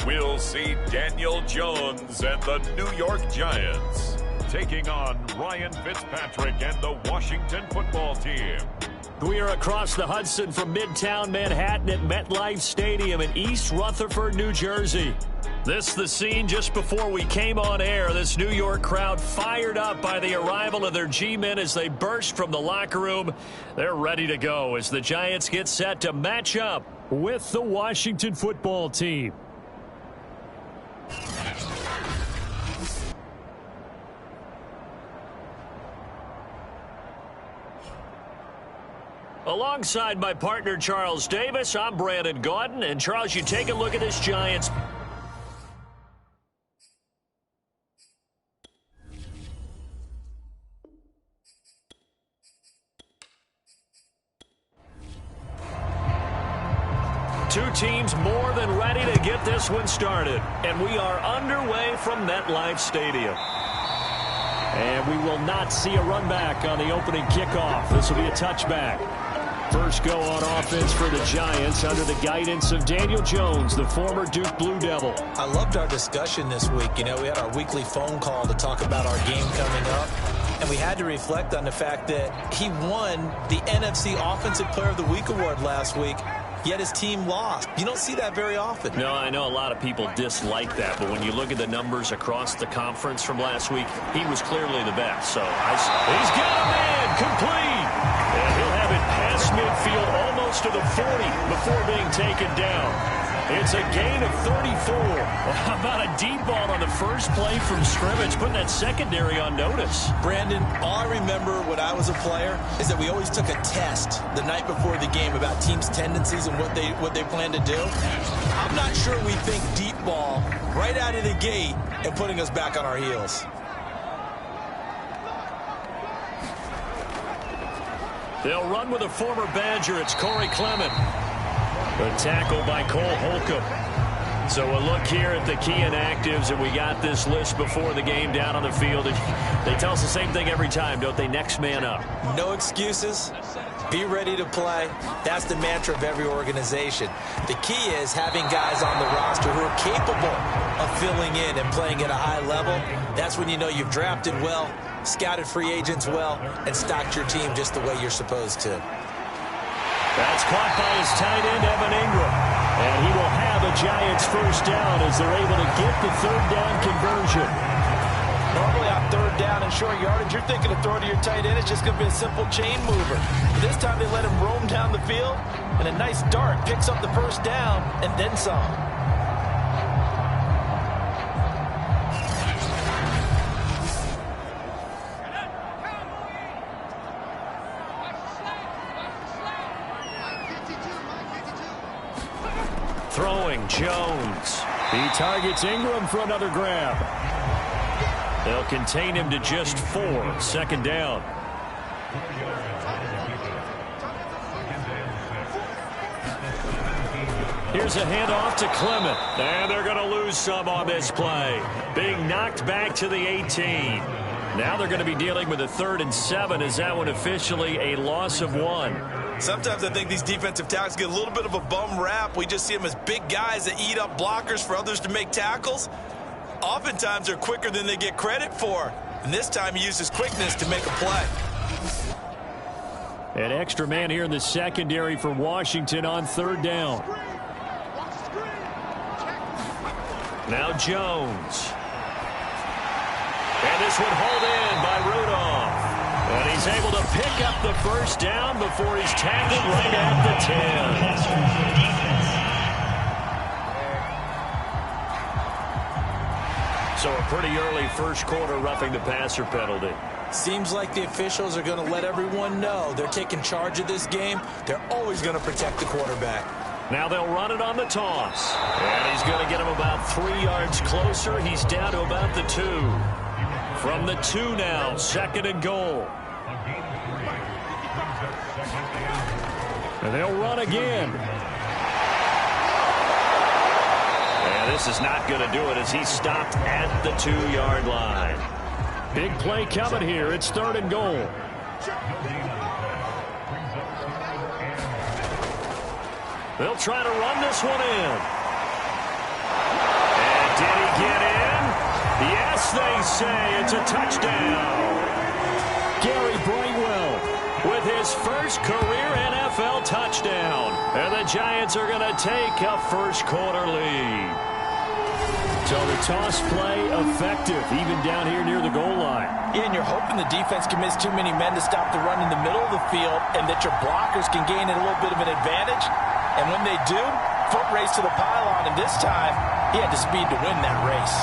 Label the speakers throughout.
Speaker 1: We'll see Daniel Jones and the New York Giants taking on Ryan Fitzpatrick and the Washington football team.
Speaker 2: We are across the Hudson from Midtown Manhattan at MetLife Stadium in East Rutherford, New Jersey. This is the scene just before we came on air. This New York crowd fired up by the arrival of their G-men as they burst from the locker room. They're ready to go as the Giants get set to match up with the Washington football team. Alongside my partner, Charles Davis, I'm Brandon Gaudin. And, Charles, you take a look at this Giants. Two teams more than ready to get this one started. And we are underway from MetLife Stadium. And we will not see a run back on the opening kickoff. This will be a touchback. First go on offense for the Giants under the guidance of Daniel Jones, the former Duke Blue Devil.
Speaker 3: I loved our discussion this week. You know, we had our weekly phone call to talk about our game coming up. And we had to reflect on the fact that he won the NFC Offensive Player of the Week award last week, yet his team lost. You don't see that very often.
Speaker 2: No, I know a lot of people dislike that, but when you look at the numbers across the conference from last week, he was clearly the best. So he's got a man complete. And he'll have it past midfield almost to the 40 before being taken down. It's a gain of 34. Well, how about a deep ball on the first play from scrimmage, putting that secondary on notice?
Speaker 3: Brandon, all I remember when I was a player is that we always took a test the night before the game about teams' tendencies and what they plan to do. I'm not sure we think deep ball right out of the gate and putting us back on our heels.
Speaker 2: They'll run with a former Badger. It's Corey Clement. The tackle by Cole Holcomb. So a look here at the key inactives, and we got this list before the game down on the field. And they tell us the same thing every time, don't they? Next man up.
Speaker 3: No excuses. Be ready to play. That's the mantra of every organization. The key is having guys on the roster who are capable of filling in and playing at a high level. That's when you know you've drafted well, scouted free agents well, and stocked your team just the way you're supposed to.
Speaker 2: That's caught by his tight end, Evan Ingram. And he will have a Giants first down as they're able to get the third down conversion.
Speaker 4: Normally on third down and short yardage, you're thinking of throw to your tight end. It's just going to be a simple chain mover. This time they let him roam down the field, and a nice dart picks up the first down and then some.
Speaker 2: Throwing Jones. He targets Ingram for another grab. They'll contain him to just 4. Second down. Here's a handoff to Clement. And they're going to lose some on this play. Being knocked back to the 18. Now they're going to be dealing with a 3rd and 7. Is that one officially a loss of 1?
Speaker 4: Sometimes I think these defensive tackles get a little bit of a bum rap. We just see them as big guys that eat up blockers for others to make tackles. Oftentimes they're quicker than they get credit for. And this time he uses quickness to make a play.
Speaker 2: An extra man here in the secondary for Washington on 3rd down. Now Jones. And this one hauled in by Rudolph. And he's able to pick up the first down before he's tackled right at the 10. So a pretty early first quarter roughing the passer penalty.
Speaker 3: Seems like the officials are going to let everyone know they're taking charge of this game. They're always going to protect the quarterback.
Speaker 2: Now they'll run it on the toss. And he's going to get him about 3 yards closer. He's down to about the 2. From the 2 now, 2nd and goal. And they'll run again. And this is not going to do it as he's stopped at the 2-yard line. Big play coming here. It's 3rd and goal. They'll try to run this one in. get in? Yes, they say it's a touchdown. Gary Brightwell with his first career NFL touchdown. And the Giants are going to take a first-quarter lead. So the toss play effective, even down here near the goal line.
Speaker 3: Yeah, and you're hoping the defense commits too many men to stop the run in the middle of the field and that your blockers can gain a little bit of an advantage. And when they do, foot race to the pylon, and this time he had the speed to win that race.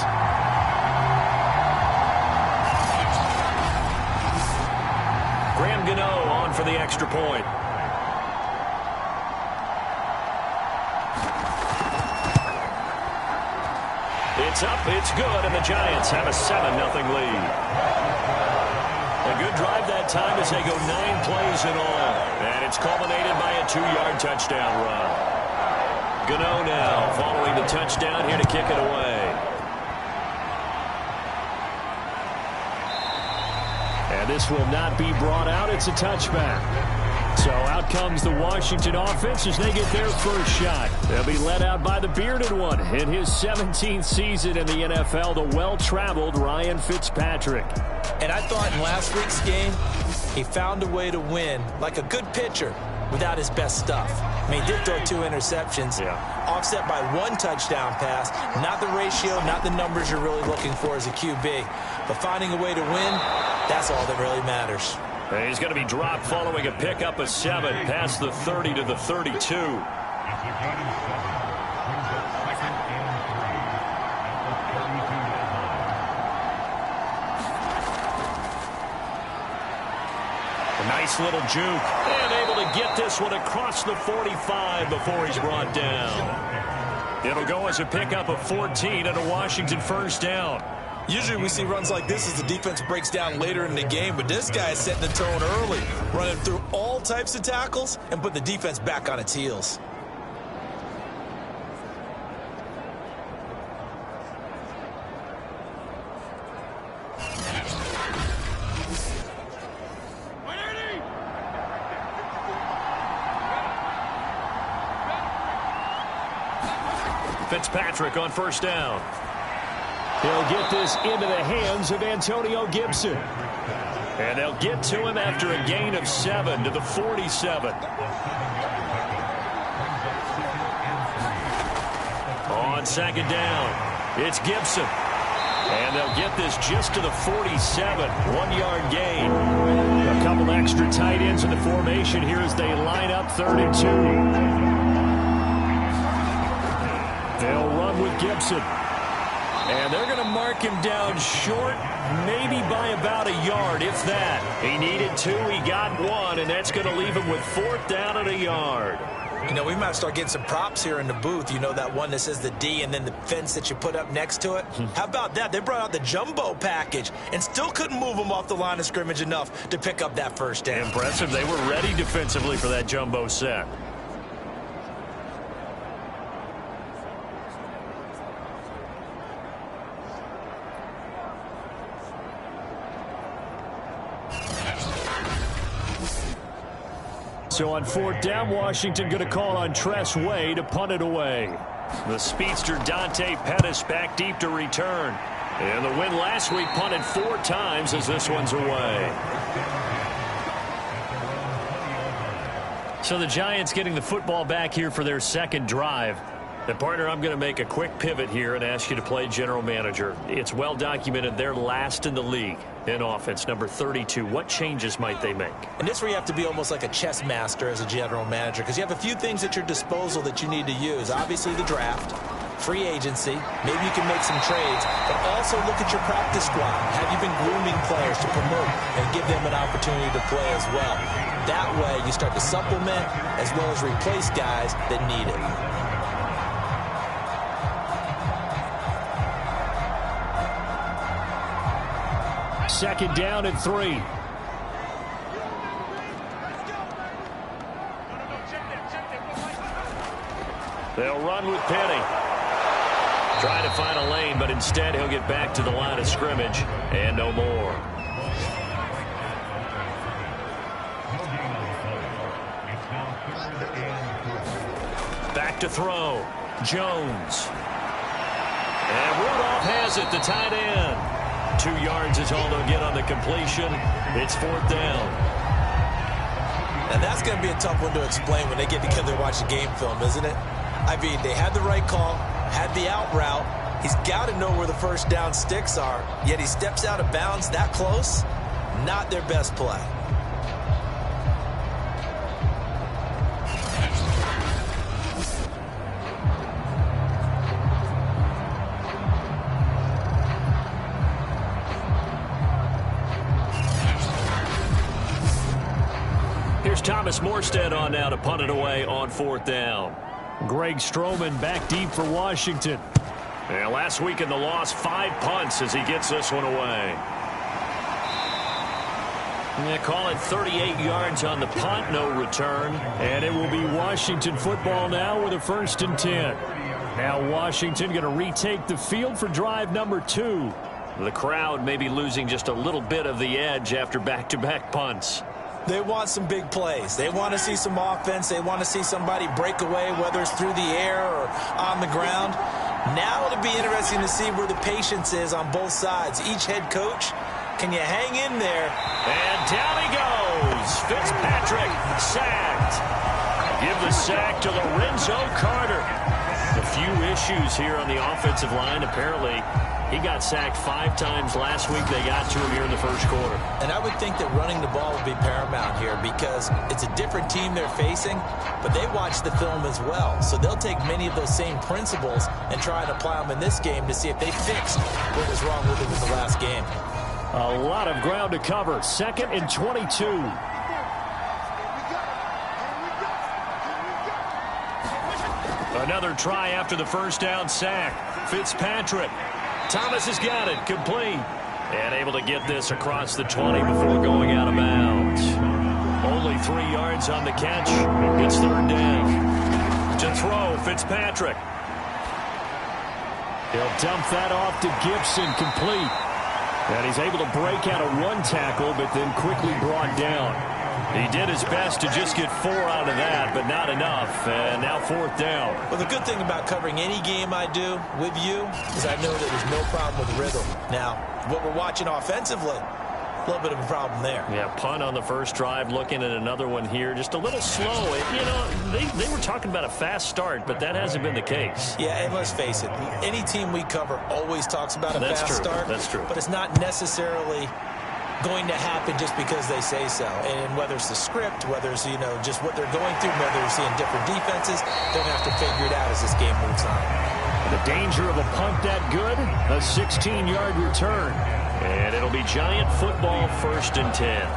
Speaker 2: Graham Gano on for the extra point. It's up, it's good, and the Giants have a 7-0 lead. A good drive that time as they go 9 plays in all. And it's culminated by a 2-yard touchdown run. Gano now following the touchdown here to kick it away. And this will not be brought out. It's a touchback. So out comes the Washington offense as they get their first shot. They'll be led out by the bearded one in his 17th season in the NFL, the well-traveled Ryan Fitzpatrick.
Speaker 3: And I thought in last week's game, he found a way to win like a good pitcher without his best stuff. I mean, he did throw 2 interceptions, offset by 1 touchdown pass. Not the ratio, not the numbers you're really looking for as a QB. But finding a way to win, that's all that really matters.
Speaker 2: He's going to be dropped following a pickup of 7 past the 30 to the 32. A nice little juke. And able to get this one across the 45 before he's brought down. It'll go as a pickup of 14 and a Washington first down.
Speaker 4: Usually we see runs like this as the defense breaks down later in the game, but this guy is setting the tone early, running through all types of tackles and put the defense back on its heels.
Speaker 2: Fitzpatrick on first down. He'll get this into the hands of Antonio Gibson. And they'll get to him after a gain of 7 to the 47. On second down, it's Gibson. And they'll get this just to the 47, 1-yard gain. A couple extra tight ends in the formation here as they line up 32. They'll run with Gibson. And they're going to mark him down short, maybe by about a yard, if that. He needed 2, he got 1, and that's going to leave him with 4th down and a yard.
Speaker 3: You know, we might start getting some props here in the booth. You know, that one that says the D and then the fence that you put up next to it? How about that? They brought out the jumbo package and still couldn't move him off the line of scrimmage enough to pick up that first down.
Speaker 2: Impressive. They were ready defensively for that jumbo set. So on 4th down, Washington going to call on Tress Way to punt it away. The speedster Dante Pettis back deep to return. And the win last week punted 4 times as this one's away. So the Giants getting the football back here for their second drive. And partner, I'm going to make a quick pivot here and ask you to play general manager. It's well documented they're last in the league in offense, number 32. What changes might they make?
Speaker 3: And this is where you have to be almost like a chess master as a general manager, because you have a few things at your disposal that you need to use. Obviously the draft, free agency, maybe you can make some trades, but also look at your practice squad. Have you been grooming players to promote and give them an opportunity to play as well? That way you start to supplement as well as replace guys that need it.
Speaker 2: Second down and 3. They'll run with Penny. Trying to find a lane, but instead he'll get back to the line of scrimmage and no more. Back to throw. Jones. And Rudolph has it, the tight end. 2 yards is all they'll get on the completion. It's 4th down.
Speaker 3: And that's going to be a tough one to explain when they get together and watch the game film, isn't it? I mean, they had the right call, had the out route. He's got to know where the first down sticks are, yet he steps out of bounds that close. Not their best play.
Speaker 2: Here's Thomas Morstead on now to punt it away on 4th down.
Speaker 5: Greg Stroman back deep for Washington.
Speaker 2: Yeah, last week in the loss, 5 punts as he gets this one away. Yeah, call it 38 yards on the punt, no return.
Speaker 5: And it will be Washington football now with a 1st and 10. Now Washington going to retake the field for drive number 2.
Speaker 2: The crowd may be losing just a little bit of the edge after back-to-back punts.
Speaker 3: They want some big plays. They want to see some offense. They want to see somebody break away, whether it's through the air or on the ground. Now it'll be interesting to see where the patience is on both sides. Each head coach, can you hang in there?
Speaker 2: And down he goes. Fitzpatrick sacked. Give the sack to Lorenzo Carter. A few issues here on the offensive line. Apparently, he got sacked 5 times last week. They got to him here in the first quarter.
Speaker 3: And I would think that running the ball would be paramount here because it's a different team they're facing, but they watch the film as well. So they'll take many of those same principles and try and apply them in this game to see if they fixed what was wrong with them in the last game.
Speaker 5: A lot of ground to cover. 2nd and 22.
Speaker 2: Another try after the first down sack. Fitzpatrick. Thomas has got it, complete. And able to get this across the 20 before going out of bounds. Only 3 yards on the catch. It's 3rd down. To throw, Fitzpatrick.
Speaker 5: He'll dump that off to Gibson, complete. And he's able to break out of 1 tackle, but then quickly brought down.
Speaker 2: He did his best to just get 4 out of that, but not enough. And now 4th down.
Speaker 3: Well, the good thing about covering any game I do with you is I know that there's no problem with rhythm. Now, what we're watching offensively, a little bit of a problem there.
Speaker 2: Yeah, punt on the first drive, looking at another one here. Just a little slow. You know, they were talking about a fast start, but that hasn't been the case.
Speaker 3: Yeah, and let's face it, any team we cover always talks about a fast start.
Speaker 2: That's true.
Speaker 3: But it's not necessarily going to happen just because they say so. And whether it's the script, whether it's, just what they're going through, whether they're seeing different defenses, they're going to have to figure it out as this game moves on.
Speaker 5: The danger of a punt that good, a 16-yard return.
Speaker 2: And it'll be Giant football, 1st and 10.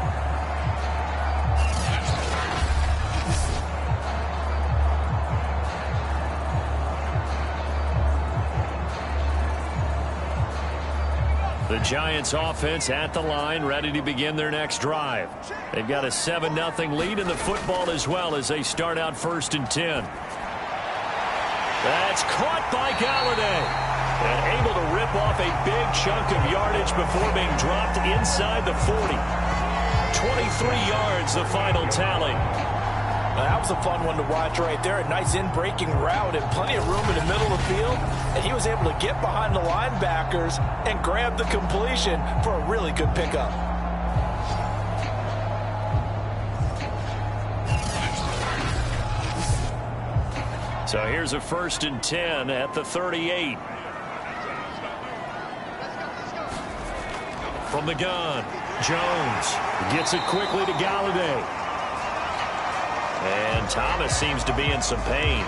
Speaker 2: The Giants offense at the line, ready to begin their next drive. They've got a 7-0 lead in the football as well as they start out 1st and 10. That's caught by Galladay. And able to rip off a big chunk of yardage before being dropped inside the 40. 23 yards, the final tally.
Speaker 3: That was a fun one to watch right there. A nice in-breaking route and plenty of room in the middle of the field. And he was able to get behind the linebackers and grab the completion for a really good pickup.
Speaker 2: So here's a 1st and 10 at the 38. From the gun, Jones gets it quickly to Galladay. And Thomas seems to be in some pain.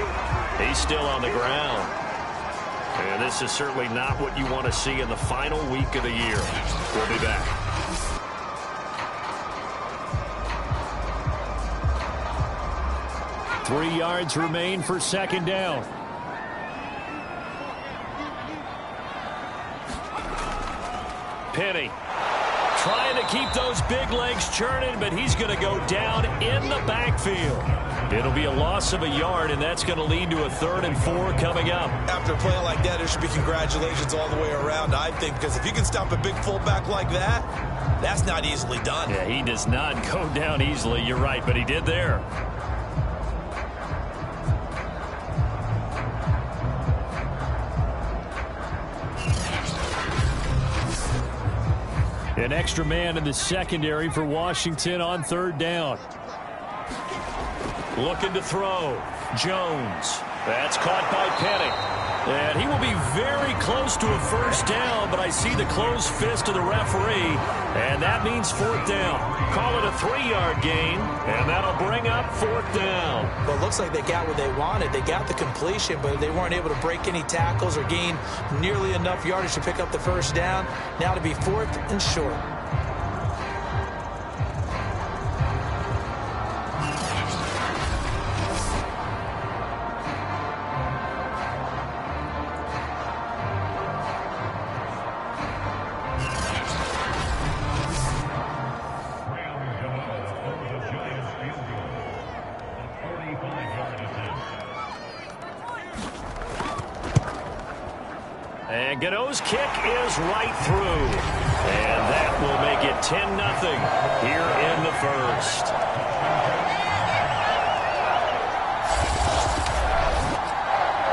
Speaker 2: He's still on the ground. And this is certainly not what you want to see in the final week of the year. We'll be back.
Speaker 5: Three yards remain for 2nd down.
Speaker 2: Penny trying to keep those big legs churning, but he's going to go down in the backfield. It'll be a loss of a yard, and that's going to lead to a 3rd and 4 coming up.
Speaker 4: After a play like that, there should be congratulations all the way around, I think, because if you can stop a big fullback like that, that's not easily done.
Speaker 2: Yeah, he does not go down easily. You're right, but he did there.
Speaker 5: An extra man in the secondary for Washington on third down.
Speaker 2: Looking to throw. Jones. That's caught by Penny. And he will be very close to a first down, but I see the closed fist of the referee, and that means fourth down. Call it a 3-yard gain, and that'll bring up fourth down.
Speaker 3: Well, it looks like they got what they wanted. They got the completion, but they weren't able to break any tackles or gain nearly enough yardage to pick up the first down. Now to be fourth and short.
Speaker 2: And Gano's kick is right through. And that will make it 10-0 here in the first.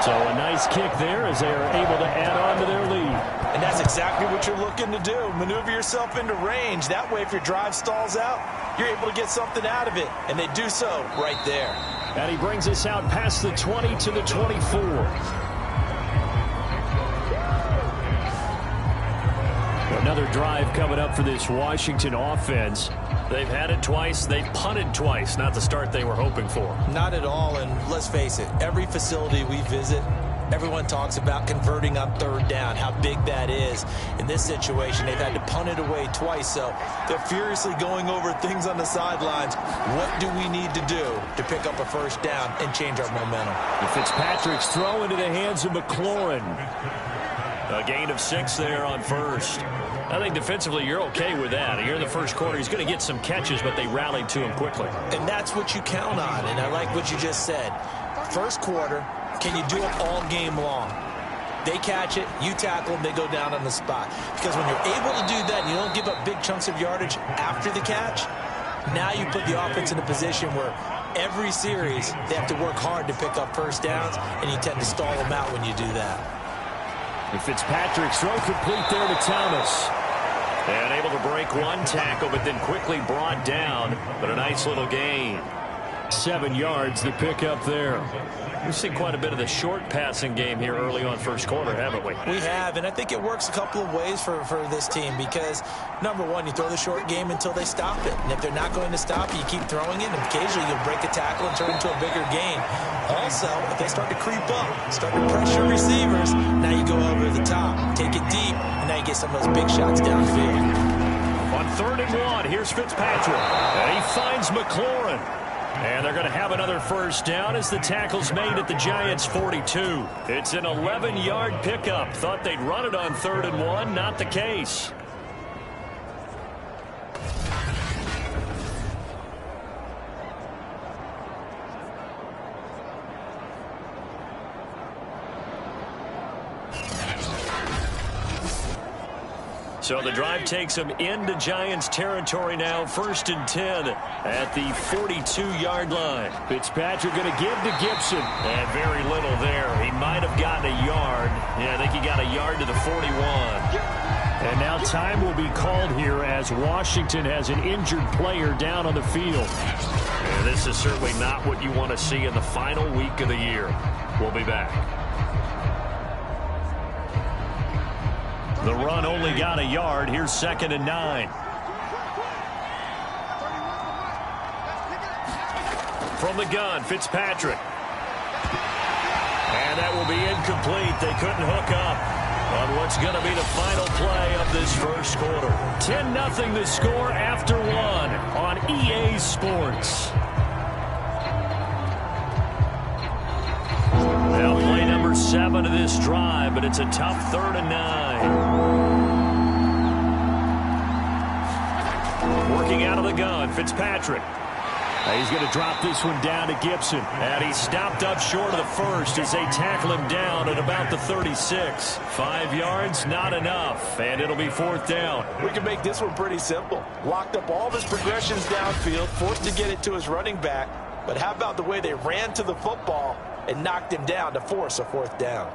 Speaker 5: So a nice kick there as they are able to add on to their lead.
Speaker 4: And that's exactly what you're looking to do. Maneuver yourself into range. That way, if your drive stalls out, you're able to get something out of it. And they do so right there.
Speaker 5: And he brings us out past the 20 to the 24. Another drive coming up for this Washington offense.
Speaker 2: They've had it twice. They've punted twice. Not the start they were hoping for.
Speaker 3: Not at all, and let's face it, every facility we visit, everyone talks about converting on third down, how big that is. In this situation, they've had to punt it away twice, so they're furiously going over things on the sidelines. What do we need to do to pick up a first down and change our momentum?
Speaker 5: Fitzpatrick's throw into the hands of McLaurin.
Speaker 2: A gain of 6 there on first. I think defensively you're okay with that. Here in the first quarter, he's going to get some catches, but they rallied to him quickly.
Speaker 3: And that's what you count on, and I like what you just said. First quarter, can you do it all game long? They catch it, you tackle them, they go down on the spot. Because when you're able to do that and you don't give up big chunks of yardage after the catch, now you put the offense in a position where every series they have to work hard to pick up first downs, and you tend to stall them out when you do that.
Speaker 5: And Fitzpatrick's throw complete there to Thomas.
Speaker 2: And able to break one tackle, but then quickly brought down. But a nice little gain.
Speaker 5: 7 yards, the pickup there.
Speaker 2: We've seen quite a bit of the short passing game here early on first quarter, haven't we?
Speaker 3: We have, and I think it works a couple of ways for this team because, number one, you throw the short game until they stop it. And if they're not going to stop it, you keep throwing it, and occasionally you'll break a tackle and turn it into a bigger gain. Also, if they start to creep up, start to pressure receivers, now you go over the top, take it deep, and now you get some of those big shots downfield.
Speaker 2: On 3rd and 1, here's Fitzpatrick. And he finds McLaurin. And they're going to have another first down as the tackle's made at the Giants' 42. It's an 11-yard pickup. Thought they'd run it on 3rd and 1. Not the case. So the drive takes them into Giants territory now. 1st and 10 at the 42-yard line.
Speaker 5: Fitzpatrick going to give to Gibson.
Speaker 2: And very little there. He might have gotten a yard. Yeah, I think he got a yard to the 41.
Speaker 5: And now time will be called here as Washington has an injured player down on the field.
Speaker 2: And this is certainly not what you want to see in the final week of the year. We'll be back. The run only got a yard. Here's 2nd and 9. From the gun, Fitzpatrick. And that will be incomplete. They couldn't hook up on what's going to be the final play of this first quarter.
Speaker 5: 10-0 the score after 1 on EA Sports.
Speaker 2: Now play number 7 of this drive, but it's a tough 3rd and 9. Working out of the gun, Fitzpatrick.
Speaker 5: He's going to drop this one down to Gibson.
Speaker 2: And he stopped up short of the first as they tackle him down at about the 36. 5 yards, not enough, and it'll be 4th down.
Speaker 4: We can make this one pretty simple. Locked up all of his progressions downfield, forced to get it to his running back. But how about the way they ran to the football and knocked him down to force a 4th down?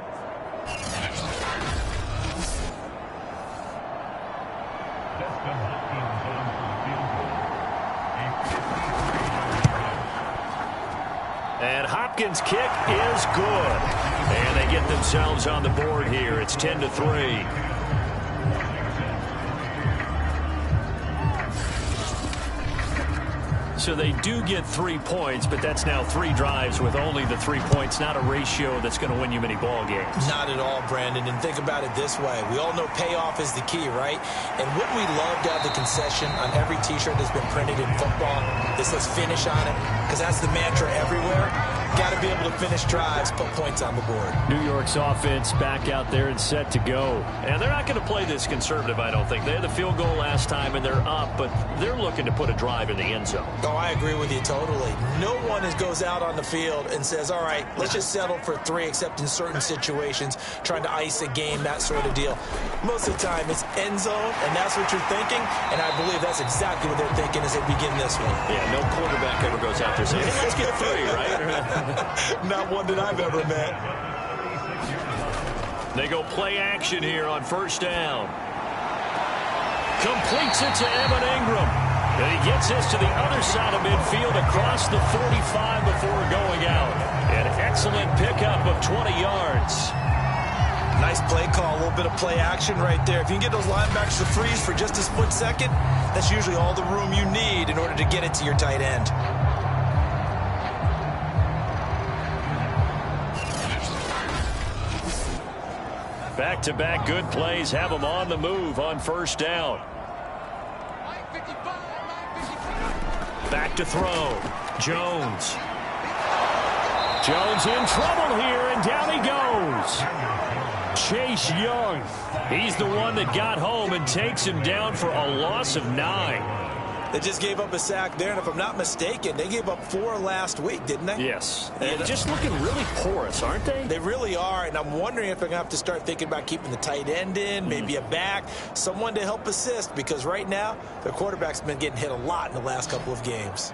Speaker 5: And Hopkins' kick is good. And they get themselves on the board here. It's 10-3. So they do get 3 points, but that's now 3 drives with only the 3 points, not a ratio that's going to win you many ball games.
Speaker 3: Not at all, Brandon. And think about it this way. We all know payoff is the key, right? And wouldn't we love to have the concession on every T-shirt that's been printed in football that says finish on it? Because that's the mantra everywhere. Got to be able to finish drives, put points on the board.
Speaker 5: New York's offense back out there and set to go.
Speaker 2: And they're not going to play this conservative, I don't think. They had the field goal last time, and they're up, but they're looking to put a drive in the end zone.
Speaker 3: Oh, I agree with you totally. No one goes out on the field and says, all right, let's just settle for 3, except in certain situations, trying to ice a game, that sort of deal. Most of the time, it's end zone, and that's what you're thinking, and I believe that's exactly what they're thinking as they begin this one.
Speaker 2: Yeah, no quarterback ever goes out there saying, hey, let's get 3, right?
Speaker 3: Not one that I've ever met.
Speaker 5: They go play action here on first down. Completes it to Evan Ingram. And he gets this to the other side of midfield across the 45 before going out. An excellent pickup of 20 yards.
Speaker 3: Nice play call, a little bit of play action right there. If you can get those linebackers to freeze for just a split second, that's usually all the room you need in order to get it to your tight end.
Speaker 5: Back-to-back good plays have them on the move on first down. Back to throw. Jones. Jones in trouble here, and down he goes. Chase Young. He's the one that got home and takes him down for a loss of 9.
Speaker 3: They just gave up a sack there, and if I'm not mistaken, they gave up 4 last week, didn't they?
Speaker 5: Yes. And just looking really porous, aren't they?
Speaker 3: They really are, and I'm wondering if they're going to have to start thinking about keeping the tight end in, maybe a back, someone to help assist, because right now, their quarterback's been getting hit a lot in the last couple of games.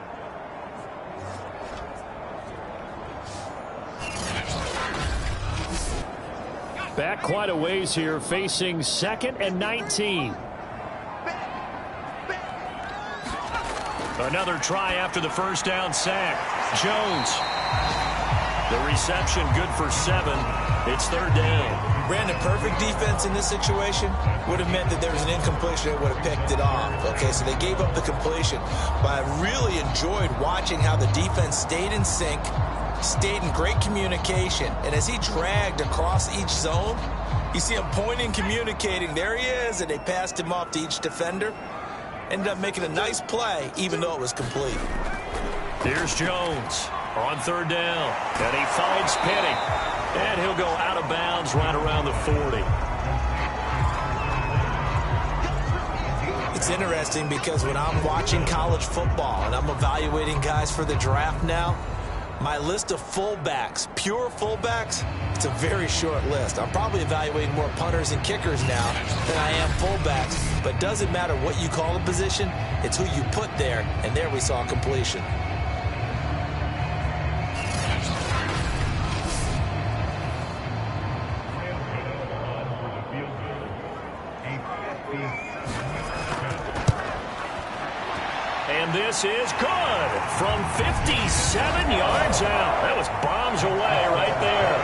Speaker 5: Back quite a ways here, facing 2nd and 19. Another try after the first down sack. Jones. The reception good for 7. It's 3rd down.
Speaker 3: Brandon, perfect defense in this situation would have meant that there was an incompletion that would have picked it off. Okay, so they gave up the completion. But I really enjoyed watching how the defense stayed in sync, stayed in great communication. And as he dragged across each zone, you see him pointing, communicating. There he is, and they passed him off to each defender. Ended up making a nice play, even though it was complete.
Speaker 5: Here's Jones on 3rd down. And he finds Penny. And he'll go out of bounds right around the 40.
Speaker 3: It's interesting because when I'm watching college football and I'm evaluating guys for the draft now, my list of fullbacks, pure fullbacks, it's a very short list. I'm probably evaluating more punters and kickers now than I am fullbacks. But it doesn't matter what you call a position, it's who you put there. And there we saw completion.
Speaker 5: And this is good from 57 yards out. That was bombs away right there.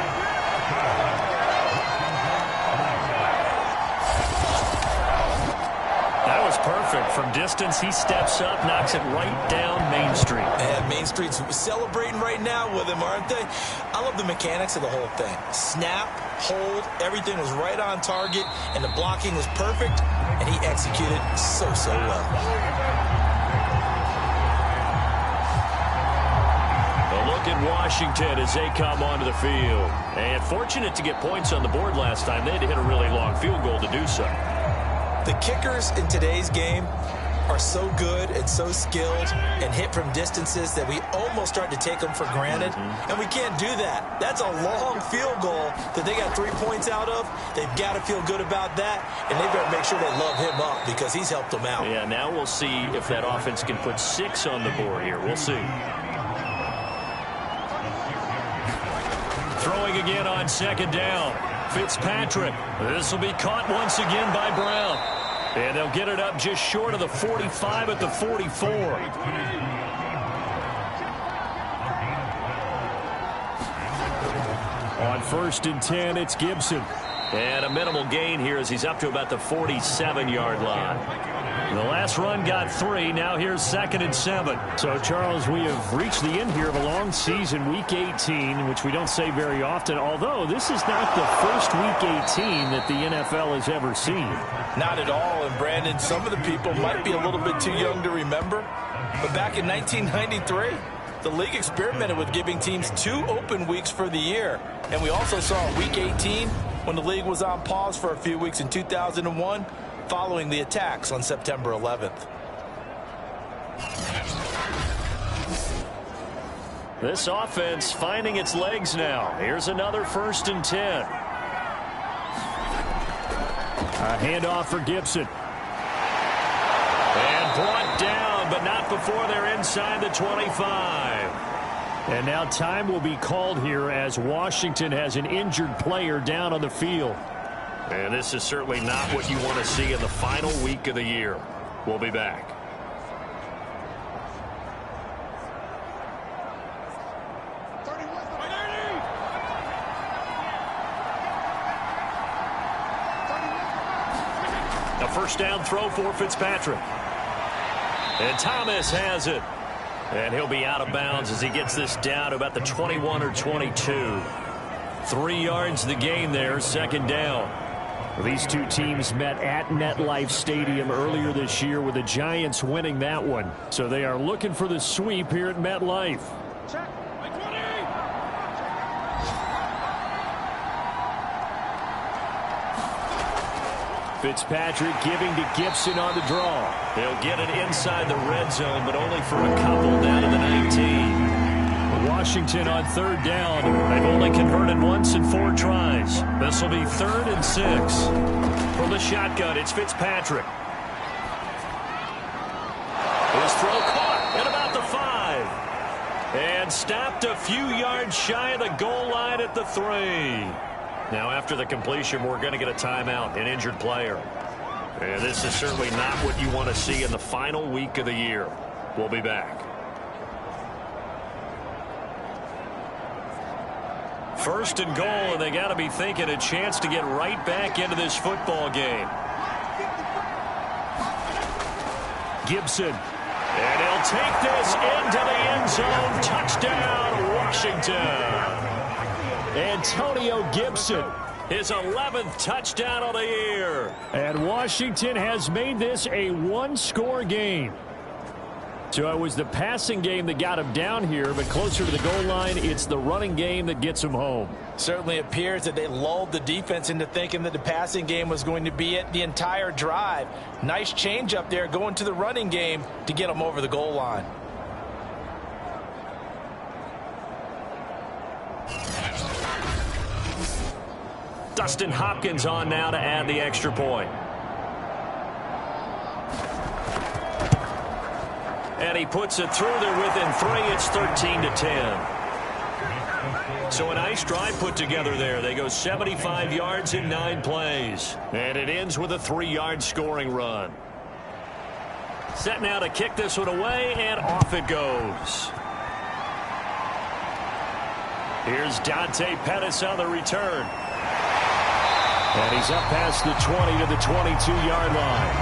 Speaker 5: That was perfect. From distance, he steps up, knocks it right down Main Street.
Speaker 3: And Main Street's celebrating right now with him, aren't they? I love the mechanics of the whole thing. Snap, hold, everything was right on target, and the blocking was perfect, and he executed so well.
Speaker 5: Look at Washington as they come onto the field. And fortunate to get points on the board last time. They had to hit a really long field goal to do so.
Speaker 3: The kickers in today's game are so good and so skilled and hit from distances that we almost start to take them for granted. And we can't do that. That's a long field goal that they got 3 points out of. They've got to feel good about that, and they better make sure they love him up because he's helped them out.
Speaker 2: Yeah, now we'll see if that offense can put 6 on the board here. We'll see.
Speaker 5: Throwing again on 2nd down. Fitzpatrick. This will be caught once again by Brown. And they'll get it up just short of the 45 at the 44. On 1st and 10, it's Gibson.
Speaker 2: And a minimal gain here as he's up to about the 47-yard line. The last run got 3. Now here's 2nd and 7.
Speaker 5: So, Charles, we have reached the end here of a long season, Week 18, which we don't say very often, although this is not the first Week 18 that the NFL has ever seen.
Speaker 4: Not at all, and Brandon, some of the people might be a little bit too young to remember, but back in 1993, the league experimented with giving teams 2 open weeks for the year, and we also saw Week 18 when the league was on pause for a few weeks in 2001 following the attacks on September 11th.
Speaker 5: This offense finding its legs now. Here's another 1st and 10. A handoff for Gibson.
Speaker 2: And brought down, but not before they're inside the 25.
Speaker 5: And now time will be called here as Washington has an injured player down on the field.
Speaker 2: And this is certainly not what you want to see in the final week of the year. We'll be back. A first down throw for Fitzpatrick. And Thomas has it. And he'll be out of bounds as he gets this down to about the 21 or 22.
Speaker 5: 3 yards the gain there, 2nd down. These two teams met at MetLife Stadium earlier this year with the Giants winning that one. So they are looking for the sweep here at MetLife. Fitzpatrick giving to Gibson on the draw.
Speaker 2: They'll get it inside the red zone, but only for a couple down to the 19.
Speaker 5: Washington on 3rd down. They've only converted once in 4 tries. This will be 3rd and 6.
Speaker 2: From the shotgun, it's Fitzpatrick. His throw caught at about the 5. And stopped a few yards shy of the goal line at the 3. Now after the completion, we're going to get a timeout, an injured player. And this is certainly not what you want to see in the final week of the year. We'll be back.
Speaker 5: 1st and goal, and they got to be thinking a chance to get right back into this football game. Gibson.
Speaker 2: And he'll take this into the end zone. Touchdown, Washington.
Speaker 5: Antonio Gibson.
Speaker 2: His 11th touchdown of the year.
Speaker 5: And Washington has made this a 1-score game. So it was the passing game that got him down here, but closer to the goal line, it's the running game that gets him home.
Speaker 3: Certainly appears that they lulled the defense into thinking that the passing game was going to be it the entire drive. Nice change up there going to the running game to get them over the goal line.
Speaker 2: Dustin Hopkins on now to add the extra point. And he puts it through there within 3. It's 13-10. So a nice drive put together there. They go 75 yards in 9 plays. And it ends with a 3-yard scoring run. Set now to kick this one away, and off it goes. Here's Dante Pettis on the return.
Speaker 5: And he's up past the 20 to the 22-yard line.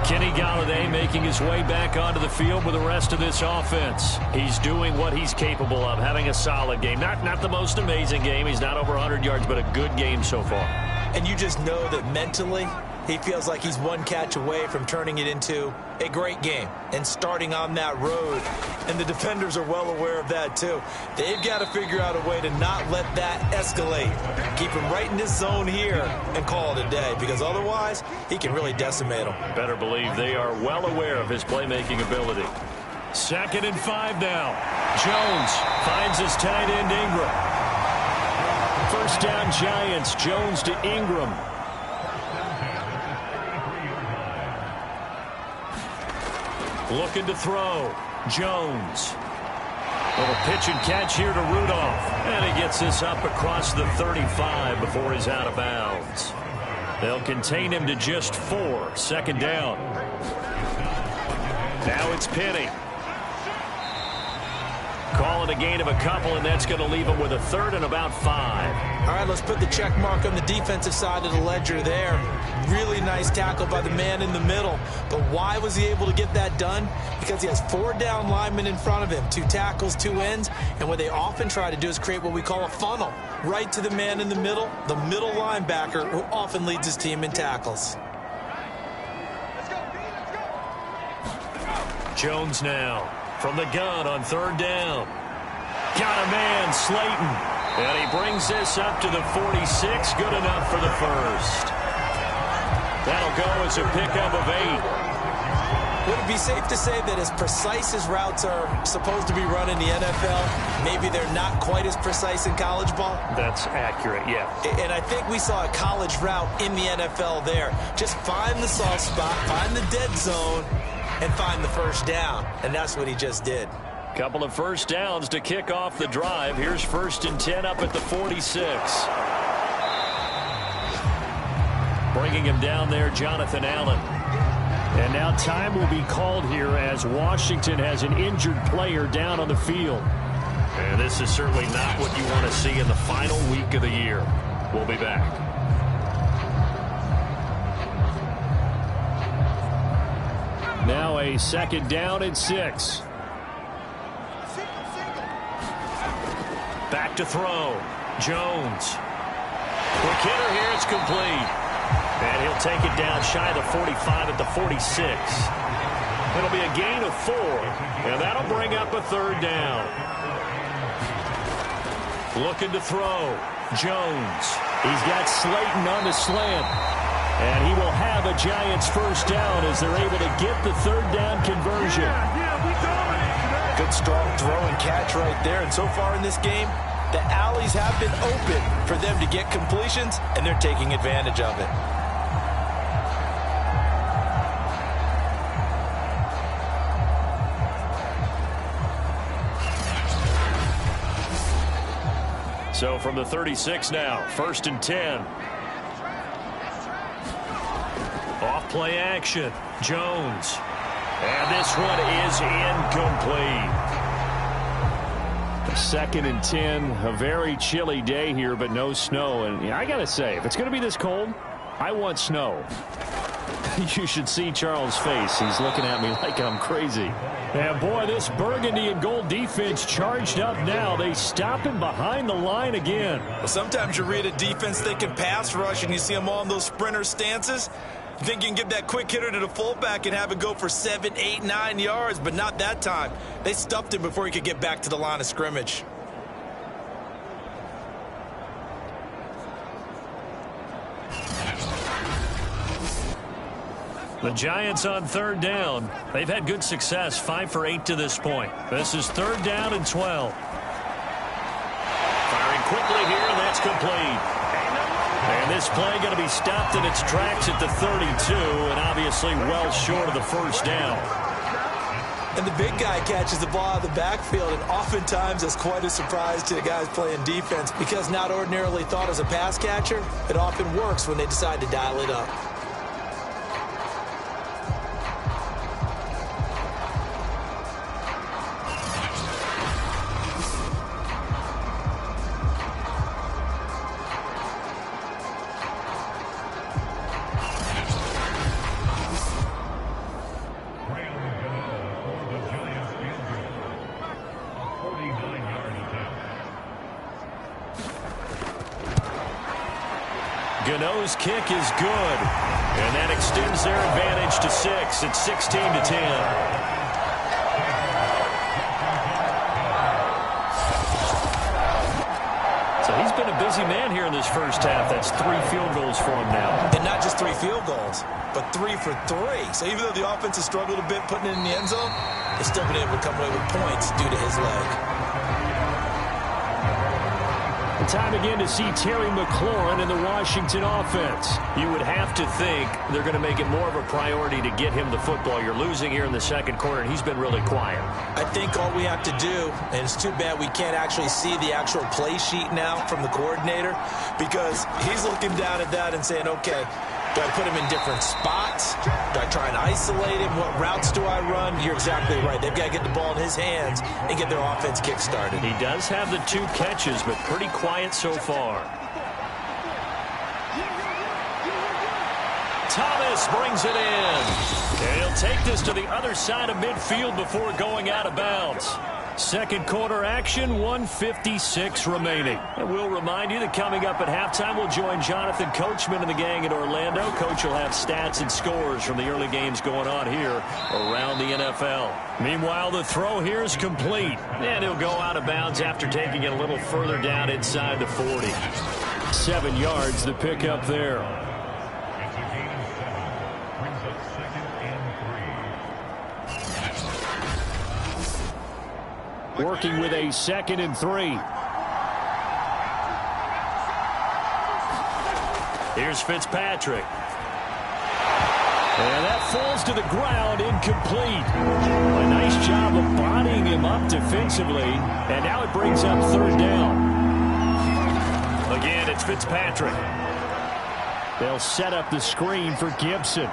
Speaker 5: Kenny Golladay making his way back onto the field with the rest of this offense. He's doing what he's capable of, having a solid game. Not the most amazing game. He's not over 100 yards, but a good game so far.
Speaker 3: And you just know that mentally, he feels like he's one catch away from turning it into a great game and starting on that road. And the defenders are well aware of that, too. They've got to figure out a way to not let that escalate. Keep him right in this zone here and call it a day, because otherwise, he can really decimate them.
Speaker 2: Better believe they are well aware of his playmaking ability.
Speaker 5: 2nd and 5 now. Jones finds his tight end Ingram. First down Giants. Jones to Ingram.
Speaker 2: Looking to throw. Jones.
Speaker 5: Little pitch and catch here to Rudolph. And he gets this up across the 35 before he's out of bounds. They'll contain him to just 4. 2nd down. Now it's Penny. on the gain of a couple, and that's going to leave them with a third and about 5.
Speaker 3: All right, let's put the check mark on the defensive side of the ledger there. Really nice tackle by the man in the middle. But why was he able to get that done? Because he has 4 down linemen in front of him, 2 tackles, 2 ends. And what they often try to do is create what we call a funnel, right to the man in the middle linebacker, who often leads his team in tackles.
Speaker 5: Jones now from the gun on 3rd down. Got a man, Slayton. And he brings this up to the 46. Good enough for the first. That'll go as a pickup of 8.
Speaker 3: Would it be safe to say that as precise as routes are supposed to be run in the NFL, maybe they're not quite as precise in college ball?
Speaker 5: That's accurate, yeah.
Speaker 3: And I think we saw a college route in the NFL there. Just find the soft spot, find the dead zone, and find the first down. And that's what he just did.
Speaker 5: Couple of first downs to kick off the drive. Here's 1st and 10 up at the 46. Bringing him down there, Jonathan Allen. And now time will be called here as Washington has an injured player down on the field. And this is certainly not what you want to see in the final week of the year. We'll be back. Now a 2nd down and 6. Back to throw. Jones. Quick hitter here. It's complete. And he'll take it down shy of the 45 at the 46. It'll be a gain of 4. And that'll bring up a 3rd down. Looking to throw. Jones. He's got Slayton on the slant. And he will have a Giants first down as they're able to get the 3rd down conversion.
Speaker 3: Good strong throw and catch right there. And so far in this game, the alleys have been open for them to get completions, and they're taking advantage of it.
Speaker 5: So from the 36 now, 1st and 10. Off play action. Jones. And this one is incomplete. 2nd and 10. A very chilly day here, but no snow. And I got to say, if it's going to be this cold, I want snow. You should see Charles' face. He's looking at me like I'm crazy. And boy, this burgundy and gold defense charged up now. They stop him behind the line again.
Speaker 4: Well, sometimes you read a defense thinking pass rush and you see them all in those sprinter stances. You think you can give that quick hitter to the fullback and have it go for 7, 8, 9 yards, but not that time. They stuffed him before he could get back to the line of scrimmage.
Speaker 5: The Giants on 3rd down. They've had good success, 5 for 8 to this point. This is 3rd down and 12. Firing quickly here, and that's complete. And this play going to be stopped in its tracks at the 32, and obviously well short of the first down.
Speaker 3: And the big guy catches the ball out of the backfield, and oftentimes that's quite a surprise to the guys playing defense, because not ordinarily thought as a pass catcher, it often works when they decide to dial it up.
Speaker 5: Gano's kick is good, and that extends their advantage to 6. It's 16 to 10. So he's been a busy man here in this first half. That's 3 field goals for him now.
Speaker 3: And not just 3 field goals, but 3 for 3. So even though the offense has struggled a bit putting it in the end zone, they've still been able to come away with points due to his leg.
Speaker 5: Time again to see Terry McLaurin in the Washington offense. You would have to think they're going to make it more of a priority to get him the football. You're losing here in the second quarter, and he's been really quiet.
Speaker 3: I think all we have to do, and it's too bad we can't actually see the actual play sheet now from the coordinator, because he's looking down at that and saying, okay, Do I put him in different spots? Do I try and isolate him? What routes do I run? You're exactly right. They've got to get the ball in his hands and get their offense kick-started.
Speaker 5: He does have the 2 catches, but pretty quiet so far. Thomas brings it in. And he'll take this to the other side of midfield before going out of bounds. Second quarter action, 1:56 remaining. And we'll remind you that coming up at halftime, we'll join Jonathan Coachman and the gang in Orlando. Coach will have stats and scores from the early games going on here around the NFL. Meanwhile, the throw here is complete. And he'll go out of bounds after taking it a little further down inside the 40. 7 yards, the pickup there. Working with a 2nd and 3. Here's Fitzpatrick. And that falls to the ground, incomplete. A nice job of bodying him up defensively. And now it brings up 3rd down. Again, it's Fitzpatrick. They'll set up the screen for Gibson.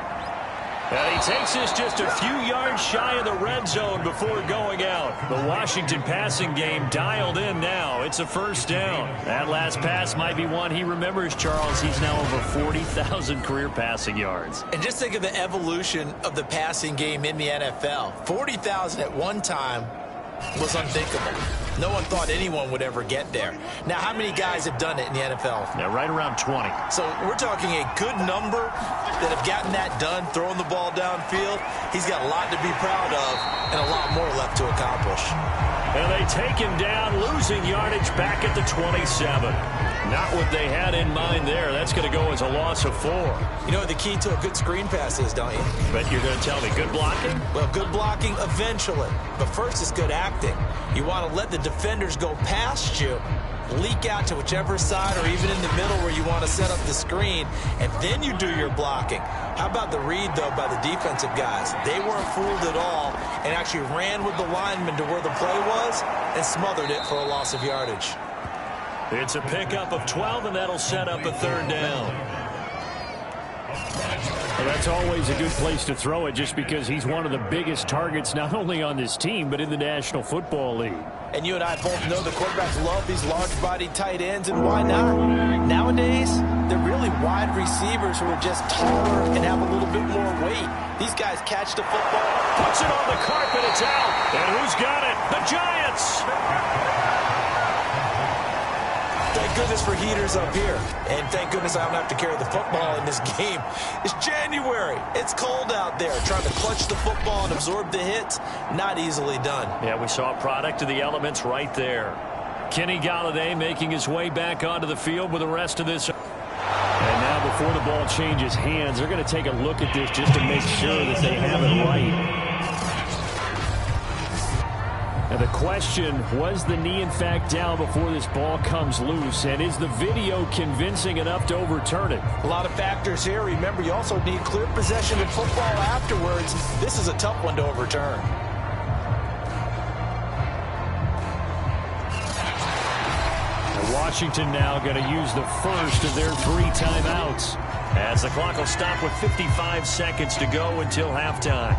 Speaker 5: And he takes this just a few yards shy of the red zone before going out. The Washington passing game dialed in now. It's a 1st down. That last pass might be one he remembers, Charles. He's now over 40,000 career passing yards.
Speaker 3: And just think of the evolution of the passing game in the NFL. 40,000 at one time was unthinkable. No one thought anyone would ever get there. Now, how many guys have done it in the NFL?
Speaker 5: Yeah, right around 20.
Speaker 3: So we're talking a good number that have gotten that done, throwing the ball downfield. He's got a lot to be proud of and a lot more left to accomplish.
Speaker 5: And they take him down, losing yardage back at the 27. Not what they had in mind there. That's going to go as a loss of 4.
Speaker 3: You know what the key to a good screen pass is, don't you?
Speaker 5: But you're going to tell me good blocking?
Speaker 3: Well, good blocking eventually. But first is good acting. You want to let the defenders go past you, leak out to whichever side or even in the middle where you want to set up the screen, and then you do your blocking. How about the read, though, by the defensive guys? They weren't fooled at all and actually ran with the lineman to where the play was and smothered it for a loss of yardage.
Speaker 5: It's a pickup of 12, and that'll set up a 3rd down. Well, that's always a good place to throw it just because he's one of the biggest targets not only on this team but in the National Football League.
Speaker 3: And you and I both know the quarterbacks love these large-bodied tight ends, and why not? Nowadays, they're really wide receivers who are just taller and have a little bit more weight. These guys catch the football,
Speaker 5: puts it on the carpet, it's out. And who's got it? The Giants!
Speaker 3: Thank goodness for heaters up here. And thank goodness I don't have to carry the football in this game. It's January. It's cold out there. Trying to clutch the football and absorb the hits, not easily done.
Speaker 5: Yeah, we saw a product of the elements right there. Kenny Golladay making his way back onto the field with the rest of this. And now before the ball changes hands, they're going to take a look at this just to make sure that they have it right. And the question, was the knee in fact down before this ball comes loose? And is the video convincing enough to overturn it?
Speaker 3: A lot of factors here. Remember, you also need clear possession of football afterwards. This is a tough one to overturn.
Speaker 5: And Washington now going to use the first of their 3 timeouts, as the clock will stop with 55 seconds to go until halftime.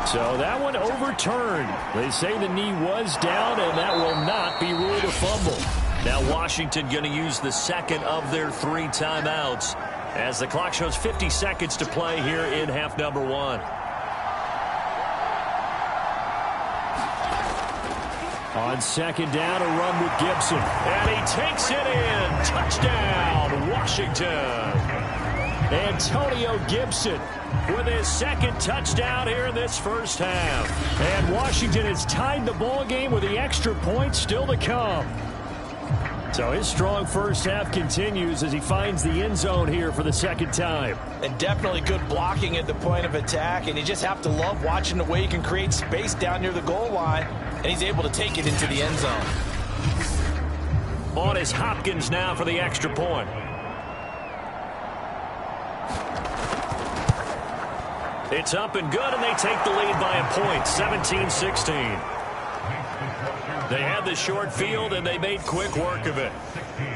Speaker 5: So that one overturned. They say the knee was down, and that will not be ruled a fumble. Now Washington going to use the second of their 3 timeouts as the clock shows 50 seconds to play here in half number 1. On 2nd down, a run with Gibson. And he takes it in. Touchdown, Washington. Antonio Gibson with his 2nd touchdown here in this first half. And Washington has tied the ball game with the extra point still to come. So his strong first half continues as he finds the end zone here for the 2nd time.
Speaker 3: And definitely good blocking at the point of attack. And you just have to love watching the way he can create space down near the goal line. And he's able to take it into the end zone.
Speaker 5: On is Hopkins now for the extra point. It's up and good, and they take the lead by a point, 17-16. They had the short field, and they made quick work of it.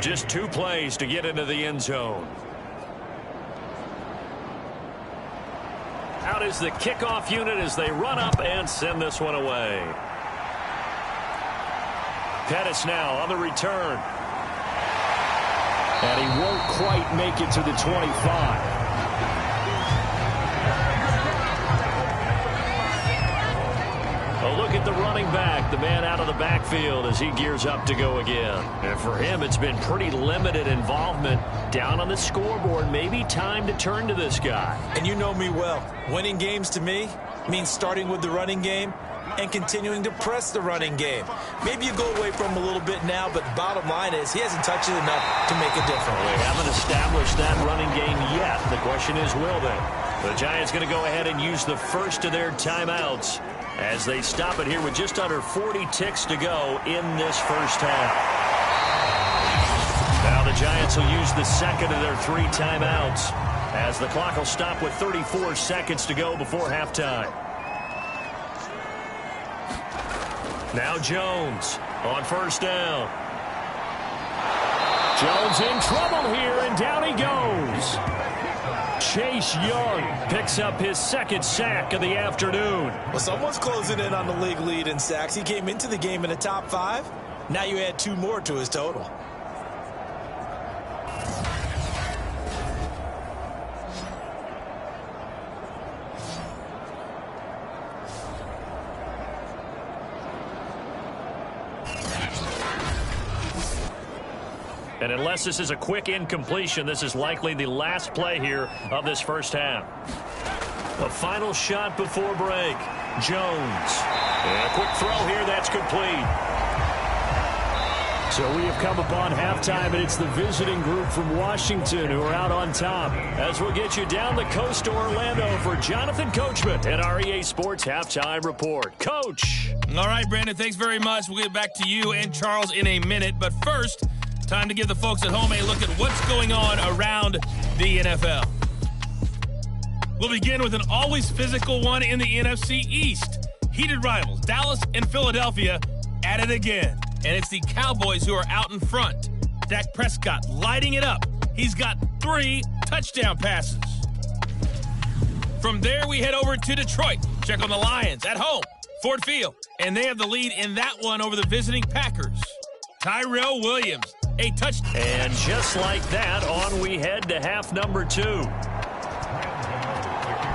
Speaker 5: Just 2 plays to get into the end zone. Out is the kickoff unit as they run up and send this one away. Pettis now on the return. And he won't quite make it to the 25. A look at the running back, the man out of the backfield as he gears up to go again. And for him, it's been pretty limited involvement down on the scoreboard. Maybe time to turn to this guy.
Speaker 3: And you know me well. Winning games to me means starting with the running game and continuing to press the running game. Maybe you go away from him a little bit now, but the bottom line is he hasn't touched it enough to make a difference.
Speaker 5: They haven't established that running game yet. The question is, will they? The Giants going to go ahead and use the first of their timeouts as they stop it here with just under 40 ticks to go in this first half. Now the Giants will use the second of their 3 timeouts as the clock will stop with 34 seconds to go before halftime. Now Jones on first down. Jones in trouble here, and down he goes. Chase Young picks up his 2nd sack of the afternoon.
Speaker 3: Well, someone's closing in on the league lead in sacks. He came into the game in the top 5. Now you add 2 more to his total.
Speaker 5: And unless this is a quick incompletion, this is likely the last play here of this first half. A final shot before break. Jones. And a quick throw here. That's complete. So we have come upon halftime, and it's the visiting group from Washington who are out on top. As we'll get you down the coast to Orlando for Jonathan Coachman and our EA Sports Halftime Report. Coach.
Speaker 6: All right, Brandon, thanks very much. We'll get back to you and Charles in a minute. But first, time to give the folks at home a look at what's going on around the NFL. We'll begin with an always physical one in the NFC East. Heated rivals, Dallas and Philadelphia, at it again. And it's the Cowboys who are out in front. Dak Prescott lighting it up. He's got 3 touchdown passes. From there, we head over to Detroit. Check on the Lions at home, Ford Field. And they have the lead in that one over the visiting Packers. Tyrell Williams, a touchdown.
Speaker 5: And just like that, on we head to half number 2.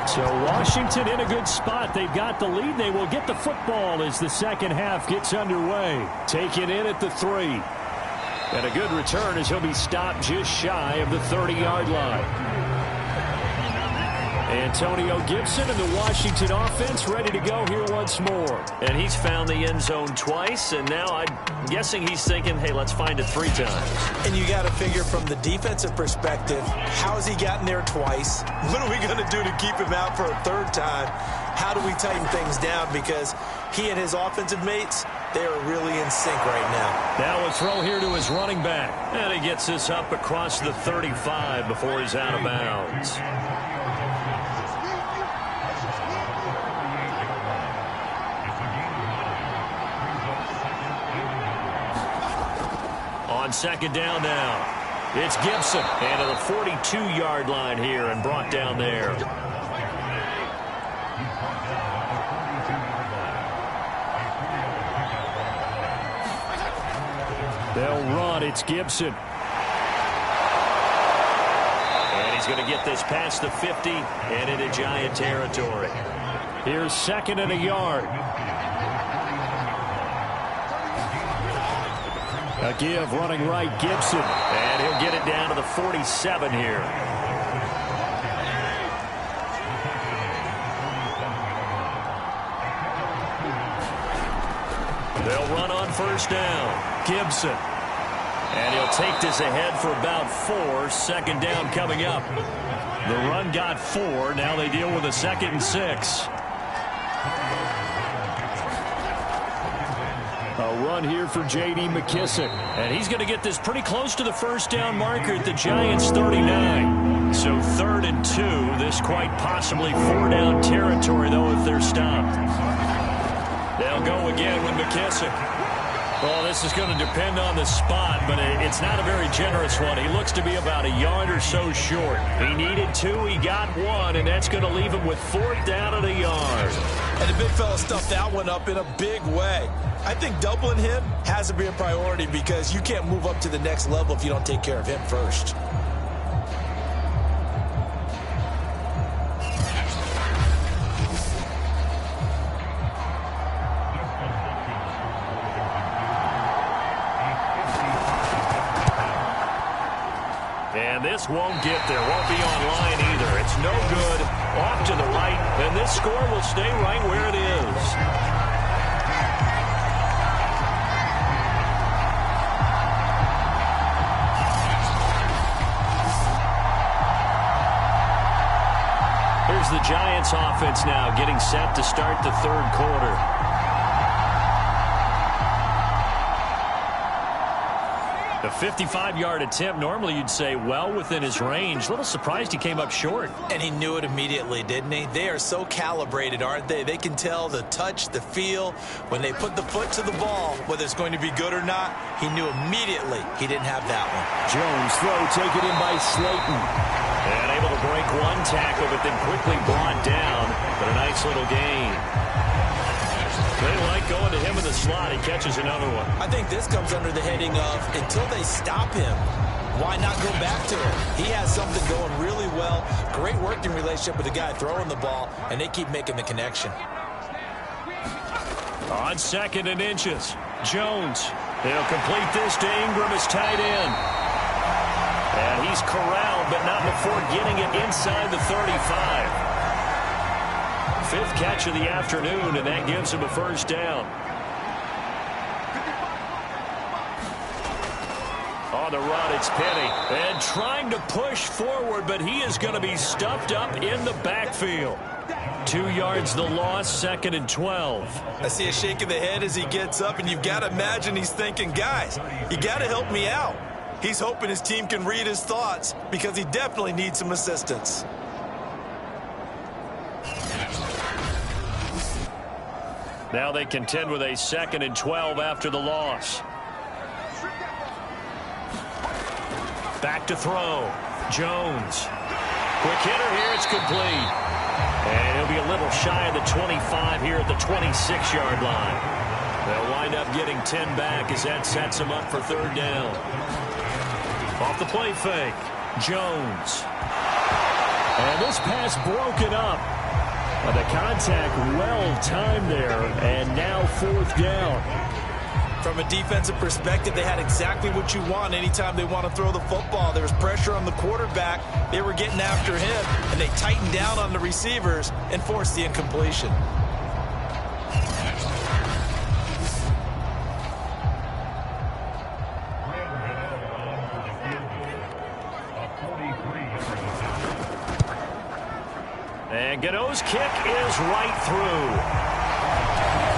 Speaker 5: So Washington in a good spot. They've got the lead. They will get the football as the second half gets underway. Taken in at the 3. And a good return as he'll be stopped just shy of the 30-yard line. Antonio Gibson and the Washington offense ready to go here once more. And he's found the end zone twice, and now I'm guessing he's thinking, hey, let's find it 3 times.
Speaker 3: And you got to figure from the defensive perspective, how has he gotten there twice? What are we going to do to keep him out for a 3rd time? How do we tighten things down? Because he and his offensive mates, they are really in sync right now.
Speaker 5: Now a throw here to his running back. And he gets this up across the 35 before he's out of bounds. On second down now, it's Gibson. And to the 42-yard line here and brought down there. They'll run. It's Gibson. And he's going to get this past the 50 and into Giant territory. Here's 2nd and a yard. A give running right, Gibson. And he'll get it down to the 47 here. They'll run on first down. Gibson. And he'll take this ahead for about 4. 2nd down coming up. The run got 4. Now they deal with a 2nd and 6. A run here for J.D. McKissick. And he's going to get this pretty close to the first down marker at the Giants' 39. So 3rd and 2. This quite possibly 4-down territory, though, if they're stopped. They'll go again with McKissick. Well, this is going to depend on the spot, but it's not a very generous one. He looks to be about a yard or so short. He needed 2, he got 1, and that's going to leave him with 4th down at a yard.
Speaker 4: And the big fella stuffed that one up in a big way. I think doubling him has to be a priority because you can't move up to the next level if you don't take care of him first.
Speaker 5: And this won't get there, won't be online either. It's no good, off to the right, and this score will stay right where it is. Here's the Giants offense now getting set to start the 3rd quarter. A 55-yard attempt, normally you'd say well within his range. A little surprised he came up short.
Speaker 3: And he knew it immediately, didn't he? They are so calibrated, aren't they? They can tell the touch, the feel. When they put the foot to the ball, whether it's going to be good or not, he knew immediately he didn't have that one.
Speaker 5: Jones throw taken in by Slayton. And able to break 1 tackle, but then quickly brought down. But a nice little gain. They like going to him in the slot. He catches another one.
Speaker 3: I think this comes under the heading of until they stop him, why not go back to him? He has something going really well. Great working relationship with the guy throwing the ball, and they keep making the connection.
Speaker 5: On 2nd and inches, Jones. He'll complete this to Ingram as tight end. And he's corralled, but not before getting it inside the 35. 5th catch of the afternoon, and that gives him a 1st down. On the run, it's Penny. And trying to push forward, but he is going to be stuffed up in the backfield. 2 yards the loss, 2nd and 12.
Speaker 4: I see a shake of the head as he gets up, and you've got to imagine he's thinking, guys, you got to help me out. He's hoping his team can read his thoughts because he definitely needs some assistance.
Speaker 5: Now they contend with a 2nd and 12 after the loss. Back to throw. Jones. Quick hitter here. It's complete. And he'll be a little shy of the 25 here at the 26-yard line. They'll wind up getting 10 back as that sets them up for 3rd down. Off the play fake. Jones. And this pass broken up. The contact well-timed there, and now 4th down.
Speaker 4: From a defensive perspective, they had exactly what you want anytime they want to throw the football. There was pressure on the quarterback. They were getting after him, and they tightened down on the receivers and forced the incompletion.
Speaker 5: And Gano's kick is right through.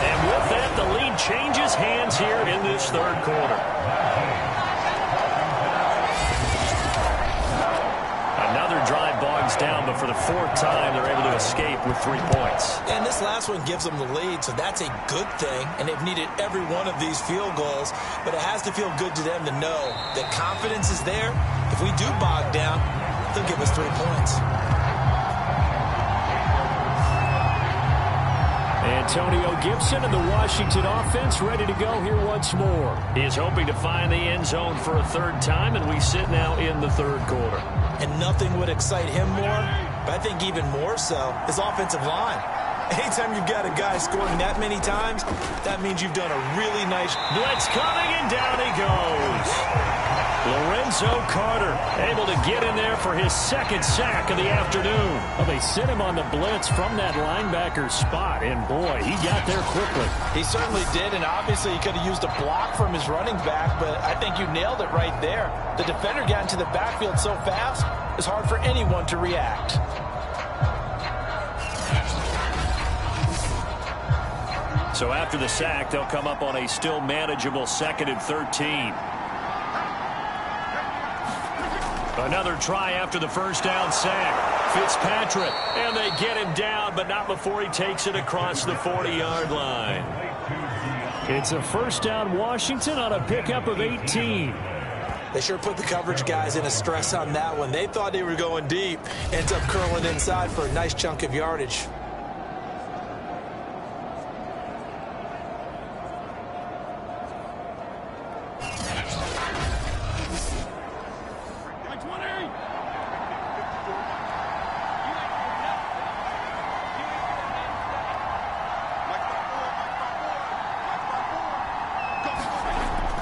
Speaker 5: And with that, the lead changes hands here in this 3rd quarter. Another drive bogs down, but for the 4th time, they're able to escape with 3 points.
Speaker 3: And this last one gives them the lead, so that's a good thing. And they've needed every one of these field goals, but it has to feel good to them to know that confidence is there. If we do bog down, they'll give us 3 points.
Speaker 5: Antonio Gibson and the Washington offense ready to go here once more. He is hoping to find the end zone for a 3rd time, and we sit now in the 3rd quarter.
Speaker 3: And nothing would excite him more, but I think even more so, his offensive line. Anytime you've got a guy scoring that many times, that means you've done a really nice...
Speaker 5: Blitz coming, and down he goes. Lorenzo Carter able to get in there for his 2nd sack of the afternoon. Well, they sent him on the blitz from that linebacker spot, and boy, he got there quickly.
Speaker 3: He certainly did, and obviously he could have used a block from his running back, but I think you nailed it right there. The defender got into the backfield so fast, it's hard for anyone to react.
Speaker 5: So after the sack, they'll come up on a still manageable 2nd and 13. Another try after the 1st down sack. Fitzpatrick, and they get him down, but not before he takes it across the 40-yard line. It's a first down Washington on a pickup of 18.
Speaker 3: They sure put the coverage guys in a stress on that one. They thought they were going deep. Ends up curling inside for a nice chunk of yardage.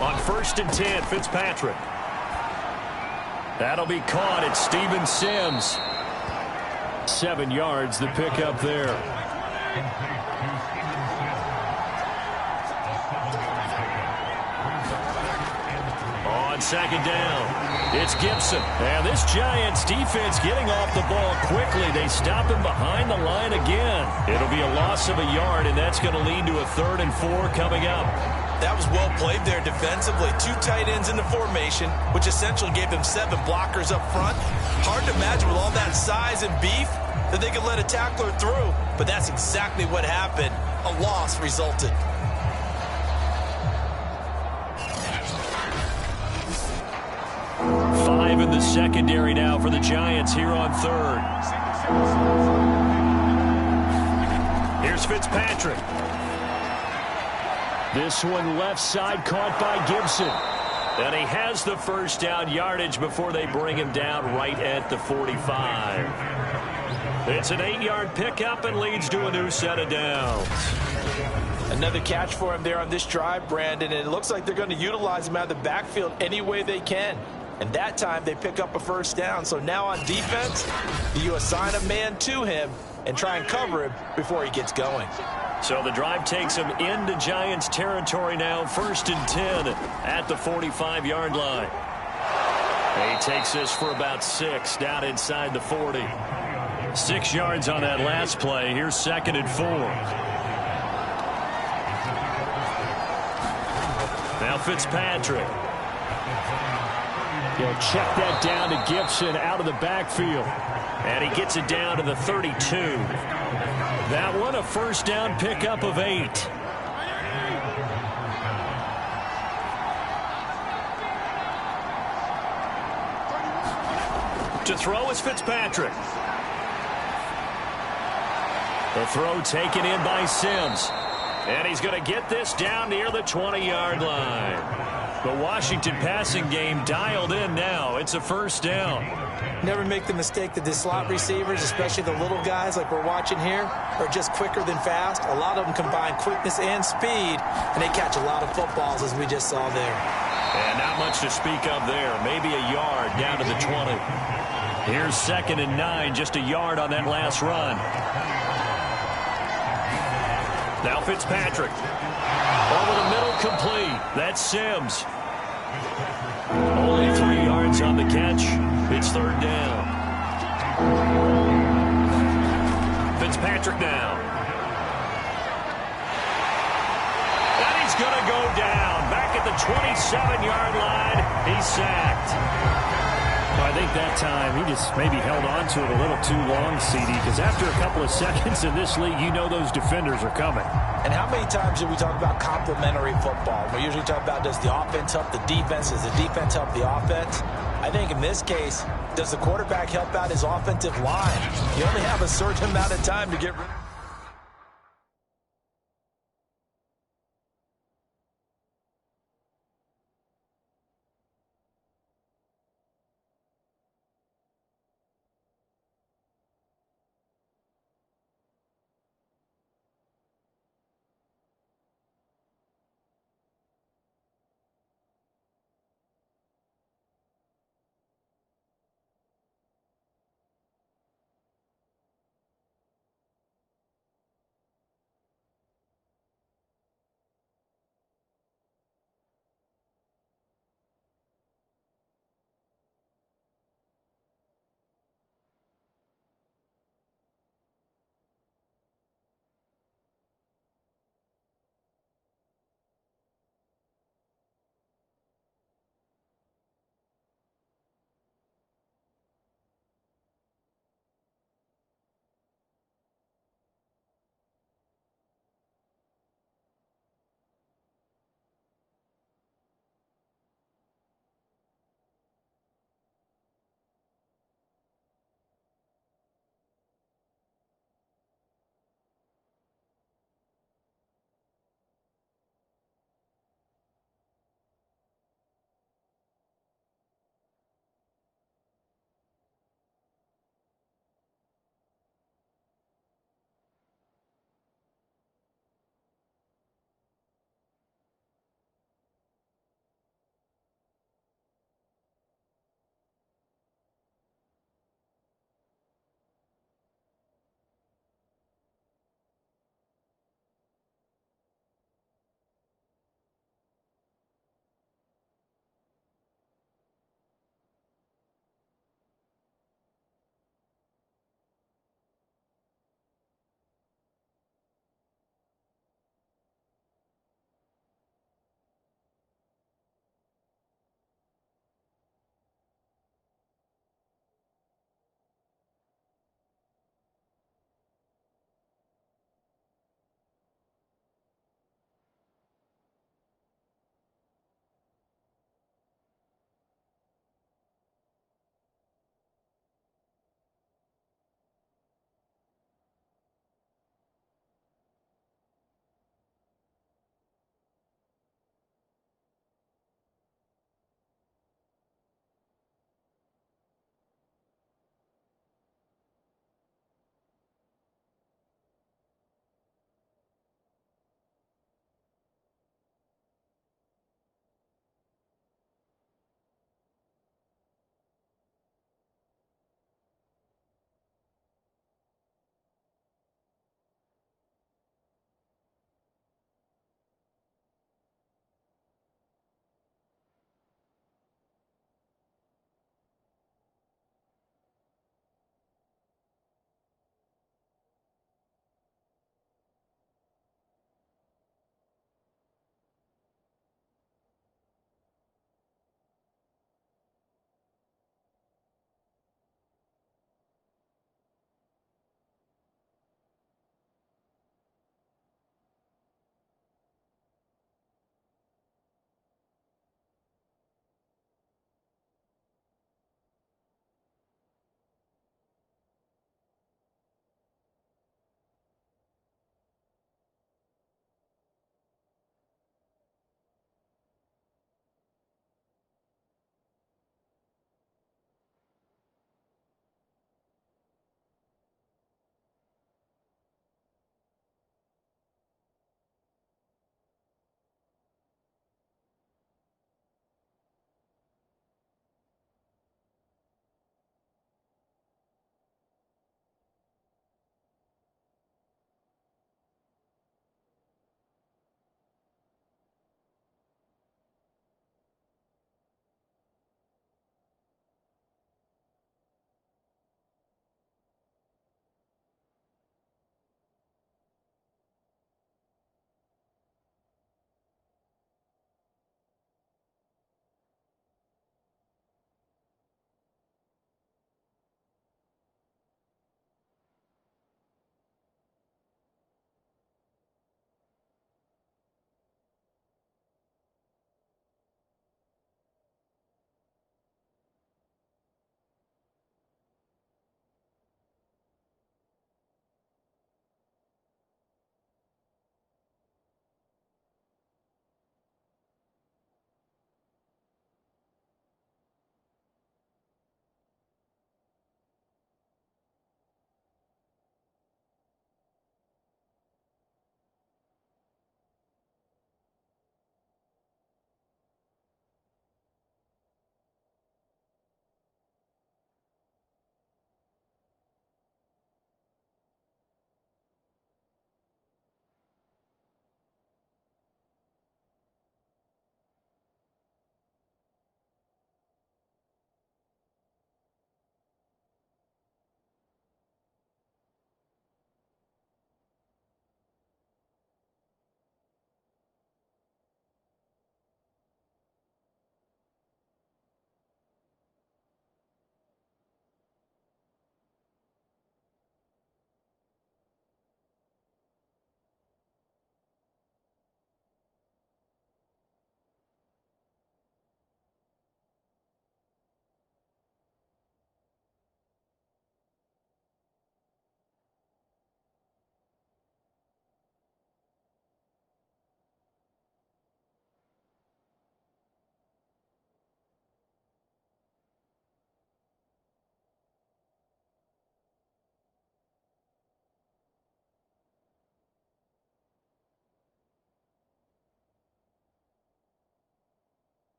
Speaker 5: On 1st and 10, Fitzpatrick. That'll be caught at Steven Sims. 7 yards, the pickup there. On 2nd down, it's Gibson. And this Giants defense getting off the ball quickly. They stop him behind the line again. It'll be a loss of a yard, and that's going to lead to a 3rd and 4 coming up.
Speaker 4: That was well played there defensively. 2 tight ends in the formation, which essentially gave them 7 blockers up front. Hard to imagine with all that size and beef that they could let a tackler through, but that's exactly what happened. A loss resulted.
Speaker 5: Five in the secondary now for the Giants here on 3rd. Here's Fitzpatrick. This one left side caught by Gibson. And he has the first down yardage before they bring him down right at the 45. It's an 8-yard pickup and leads to a new set of downs.
Speaker 3: Another catch for him there on this drive, Brandon, and it looks like they're going to utilize him out of the backfield any way they can. And that time they pick up a first down. So now on defense, you assign a man to him and try and cover him before he gets going.
Speaker 5: So the drive takes him into Giants territory now. 1st and 10 at the 45-yard line. He takes this for about 6 down inside the 40. 6 yards on that last play. Here's 2nd and 4. Now Fitzpatrick. He'll check that down to Gibson out of the backfield. And he gets it down to the 32. That one a first down pickup of 8. To throw is Fitzpatrick. The throw taken in by Sims. And he's going to get this down near the 20-yard line. The Washington passing game dialed in now. It's a first down.
Speaker 3: Never make the mistake that the slot receivers, especially the little guys like we're watching here, are just quicker than fast. A lot of them combine quickness and speed, and they catch a lot of footballs, as we just saw there.
Speaker 5: And not much to speak of there. Maybe a yard down to the 20. Here's 2nd and 9, just a yard on that last run. Now Fitzpatrick. Over the middle, complete. That's Sims. Only 3 yards on the catch. It's 3rd down. Fitzpatrick now. And he's going to go down. Back at the 27-yard line. He's sacked. Well, I think that time he just maybe held on to it a little too long, CD, because after a couple of seconds in this league, you know those defenders are coming.
Speaker 3: And how many times do we talk about complementary football? We usually talk about, does the offense help the defense? Does the defense help the offense? I think in this case, does the quarterback help out his offensive line? You only have a certain amount of time to get rid of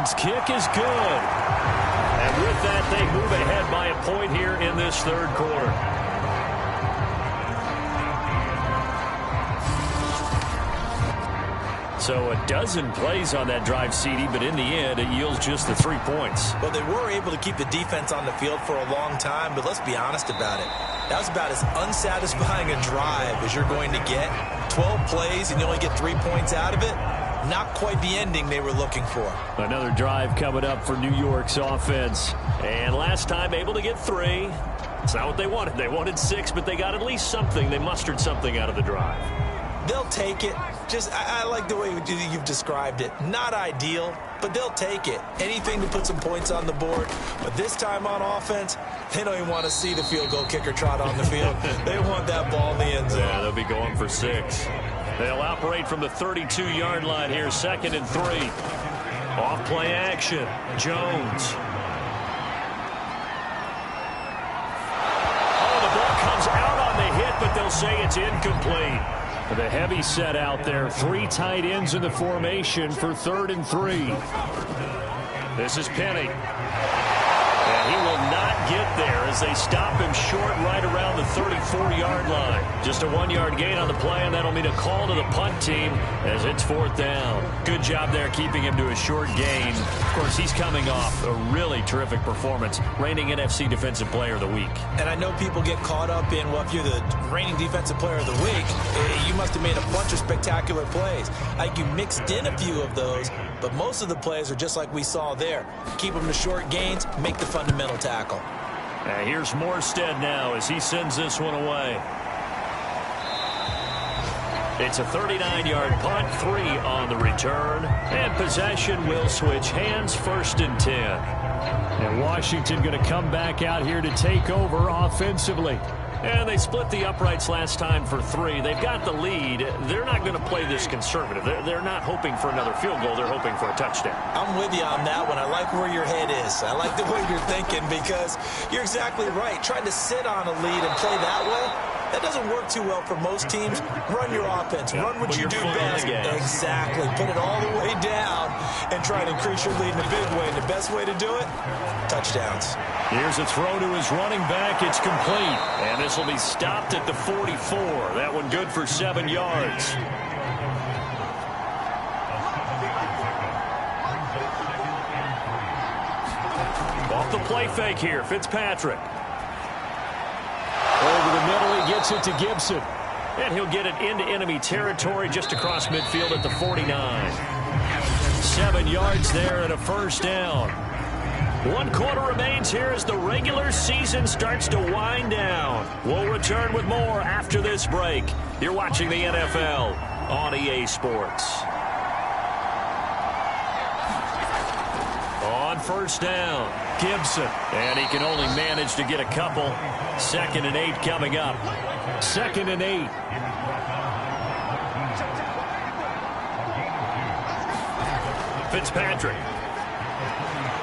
Speaker 5: Redskins kick is good. And with that, they move ahead by a point here in this third quarter. So a dozen plays on that drive, CD, but in the end, it yields just the 3 points.
Speaker 3: Well, they were able to keep the defense on the field for a long time, but let's be honest about it. That was about as unsatisfying a drive as you're going to get. 12 plays and you only get 3 points out of it. Not quite the ending they were looking for.
Speaker 5: Another drive coming up for New York's offense. And last time able to get 3. It's not what they wanted. They wanted 6, but they got at least something. They mustered something out of the drive.
Speaker 3: They'll take it. I like the way you've described it. Not ideal, but they'll take it. Anything to put some points on the board. But this time on offense, they don't even want to see the field goal kicker trot on the field. They want that ball in the end zone.
Speaker 5: Yeah, they'll be going for 6. They'll operate from the 32-yard line here, 2nd and 3. Off play action. Jones. Oh, the ball comes out on the hit, but they'll say it's incomplete. The heavy set out there. 3 tight ends in the formation for 3rd and 3. This is Penny. And he will not get there as they stop him short right around the 34-yard line. Just a 1-yard gain on the play, and that'll mean a call to the punt team as it's 4th down. Good job there keeping him to a short gain. Of course, he's coming off a really terrific performance, reigning NFC Defensive Player of the Week.
Speaker 3: And I know people get caught up in, well, if you're the reigning Defensive Player of the Week, you must have made a bunch of spectacular plays. Like you mixed in a few of those, but most of the plays are just like we saw there. Keep them to short gains, make the fundamental tackle.
Speaker 5: Here's Morstead now as he sends this one away. It's a 39-yard punt, 3 on the return, and possession will switch hands, 1st and 10. And Washington going to come back out here to take over offensively. And they split the uprights last time for 3. They've got the lead. They're not going to play this conservative. They're not hoping for another field goal. They're hoping for a touchdown.
Speaker 3: I'm with you on that one. I like where your head is. I like the way you're thinking because you're exactly right. Trying to sit on a lead and play that way, that doesn't work too well for most teams. Run your offense. Run what you do best. Exactly. Put it all the way down and try to increase your lead in a big way. And the best way to do it, touchdowns.
Speaker 5: Here's a throw to his running back. It's complete. And this will be stopped at the 44. That one good for 7 yards. Off the play fake here, Fitzpatrick. Over the middle, he gets it to Gibson. And he'll get it into enemy territory just across midfield at the 49. 7 yards there and a 1st down. 1 quarter remains here as the regular season starts to wind down. We'll return with more after this break. You're watching the NFL on EA Sports. On 1st down, Gibson. And he can only manage to get a couple. 2nd and 8 coming up. 2nd and 8. Fitzpatrick.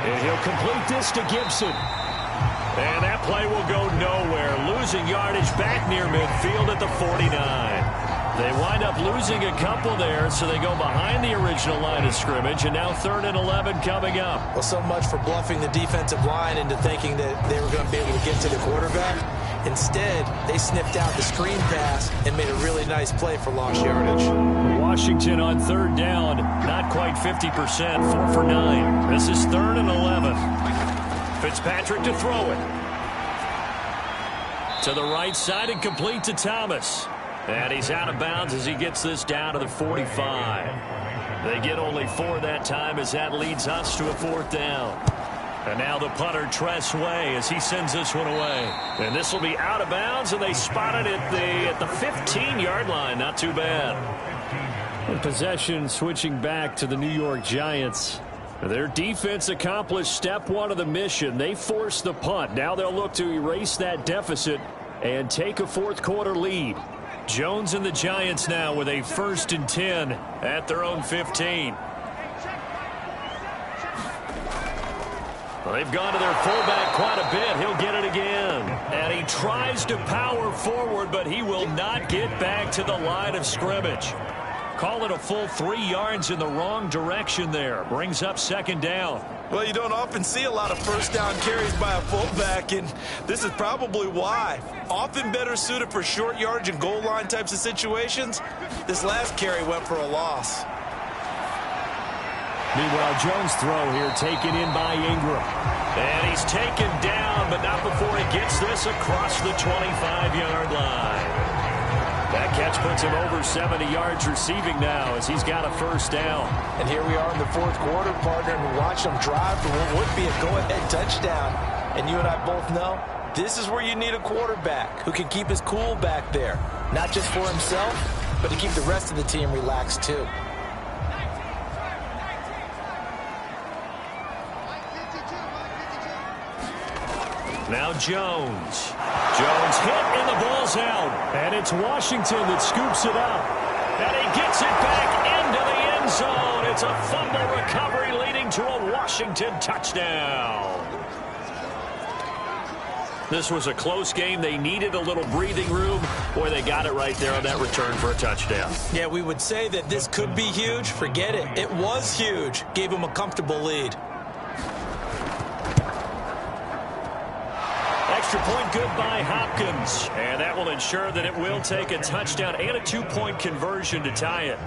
Speaker 5: And he'll complete this to Gibson. And that play will go nowhere. Losing yardage back near midfield at the 49. They wind up losing a couple there, so they go behind the original line of scrimmage, and now 3rd and 11 coming up.
Speaker 3: Well, so much for bluffing the defensive line into thinking that they were going to be able to get to the quarterback. Instead, they sniffed out the screen pass and made a really nice play for lost yardage.
Speaker 5: Washington on 3rd down, not quite 50%, 4 for 9. This is 3rd and 11. Fitzpatrick to throw it. To the right side and complete to Thomas. And he's out of bounds as he gets this down to the 45. They get only 4 that time as that leads us to a 4th down. And now the punter, Tress Way, as he sends this one away. And this will be out of bounds, and they spotted it at the 15-yard line. Not too bad. And possession switching back to the New York Giants. Their defense accomplished step 1 of the mission. They forced the punt. Now they'll look to erase that deficit and take a 4th quarter lead. Jones and the Giants now with a 1st and 10 at their own 15. Well, they've gone to their fullback quite a bit. He'll get it again. And he tries to power forward, but he will not get back to the line of scrimmage. Call it a full 3 yards in the wrong direction there. Brings up second down.
Speaker 4: Well, you don't often see a lot of first down carries by a fullback, and this is probably why. Often better suited for short yardage and goal line types of situations. This last carry went for a loss.
Speaker 5: Meanwhile, Jones' throw here taken in by Ingram. And he's taken down, but not before he gets this across the 25-yard line. That catch puts him over 70 yards receiving now as he's got a first down.
Speaker 3: And here we are in the fourth quarter, partner, and watch them drive for what would be a go-ahead touchdown. And you and I both know this is where you need a quarterback who can keep his cool back there. Not just for himself, but to keep the rest of the team relaxed too.
Speaker 5: Now Jones. Jones hit and the ball's out. And it's Washington that scoops it up. And he gets it back into the end zone. It's a fumble recovery leading to a Washington touchdown. This was a close game. They needed a little breathing room. Boy, they got it right there on that return for a touchdown.
Speaker 3: Yeah, we would say that this could be huge. Forget it. It was huge. Gave him a comfortable lead.
Speaker 5: Extra point good by Hopkins. And that will ensure that it will take a touchdown and a 2-point conversion to tie it.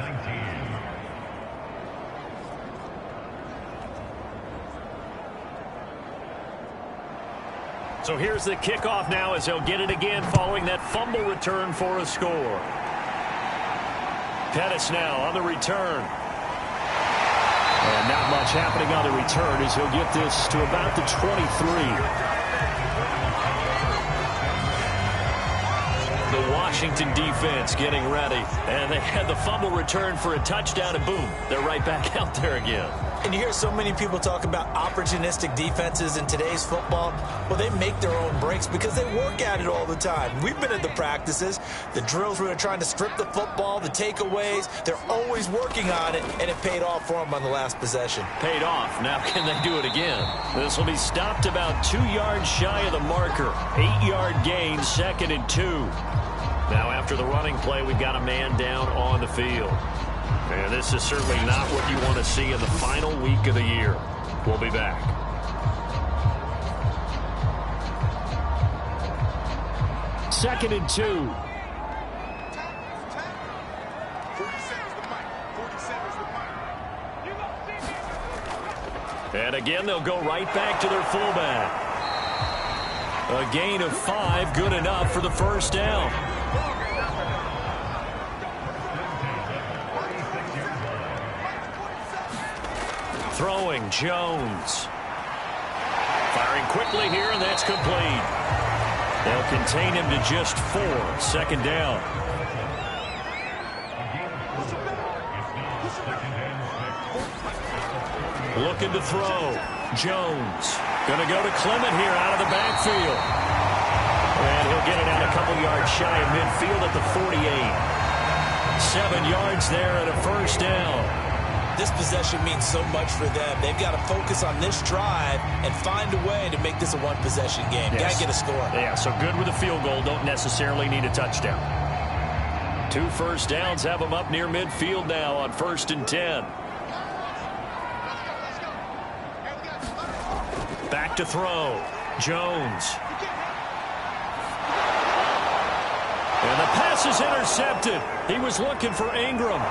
Speaker 5: So here's the kickoff now as they'll get it again following that fumble return for a score. Pettis now on the return. And not much happening on the return as he'll get this to about the 23. The Washington defense getting ready. And they had the fumble return for a touchdown, and boom, they're right back out there again.
Speaker 3: And you hear so many people talk about opportunistic defenses in today's football. Well, they make their own breaks because they work at it all the time. We've been at the practices, the drills where they're trying to strip the football, the takeaways. They're always working on it, and it paid off for them on the last possession.
Speaker 5: Paid off. Now can they do it again? This will be stopped about 2 yards shy of the marker. 8-yard gain, 2nd and 2. Now after the running play, we've got a man down on the field. And this is certainly not what you want to see in the final week of the year. We'll be back. Second and 2. And again, they'll go right back to their fullback. A gain of 5, good enough for the first down. Throwing, Jones. Firing quickly here, and that's complete. They'll contain him to just 4. 2nd down. Looking to throw. Jones. Going to go to Clement here out of the backfield. And he'll get it out a couple yards shy of midfield at the 48. 7 yards there and a first down.
Speaker 3: This possession means so much for them. They've got to focus on this drive and find a way to make this a one-possession game.
Speaker 5: Yes.
Speaker 3: Got to get a score.
Speaker 5: Yeah, so good with a field goal. Don't necessarily need a touchdown. 2 first downs have them up near midfield now on 1st and 10. Back to throw. Jones. And the pass is intercepted. He was looking for Ingram.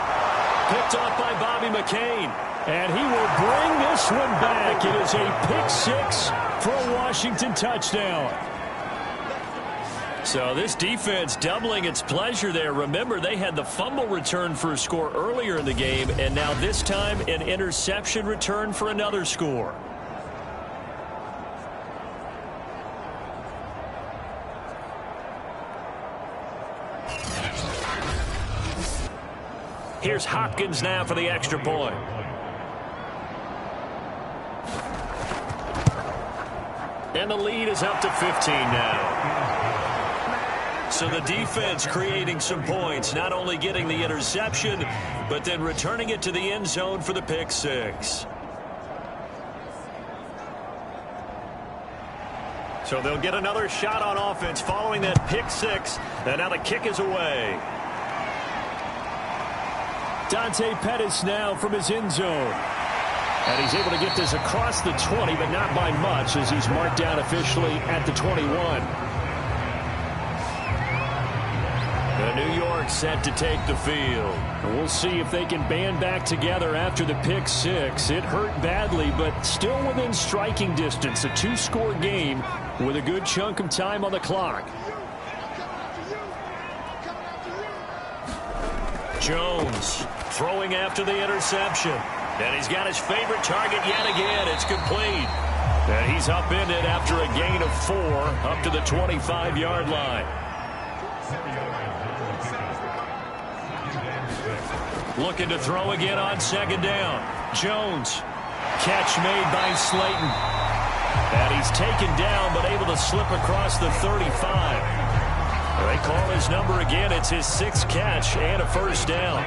Speaker 5: Picked off by Bobby McCain. And he will bring this one back. It is a pick-6 for a Washington touchdown. So this defense doubling its pleasure there. Remember, they had the fumble return for a score earlier in the game, and now this time an interception return for another score. Here's Hopkins now for the extra point. And the lead is up to 15 now. So the defense creating some points, not only getting the interception, but then returning it to the end zone for the pick 6. So they'll get another shot on offense following that pick 6, and now the kick is away. Dante Pettis now from his end zone. And he's able to get this across the 20, but not by much, as he's marked down officially at the 21. The New York set to take the field. And we'll see if they can band back together after the pick six. It hurt badly, but still within striking distance. A two-score game with a good chunk of time on the clock. Jones throwing after the interception. And he's got his favorite target yet again. It's complete. And he's upended after a gain of 4 up to the 25-yard line. Looking to throw again on second down. Jones. Catch made by Slayton. And he's taken down but able to slip across the 35. They call his number again. It's his 6th catch and a first down.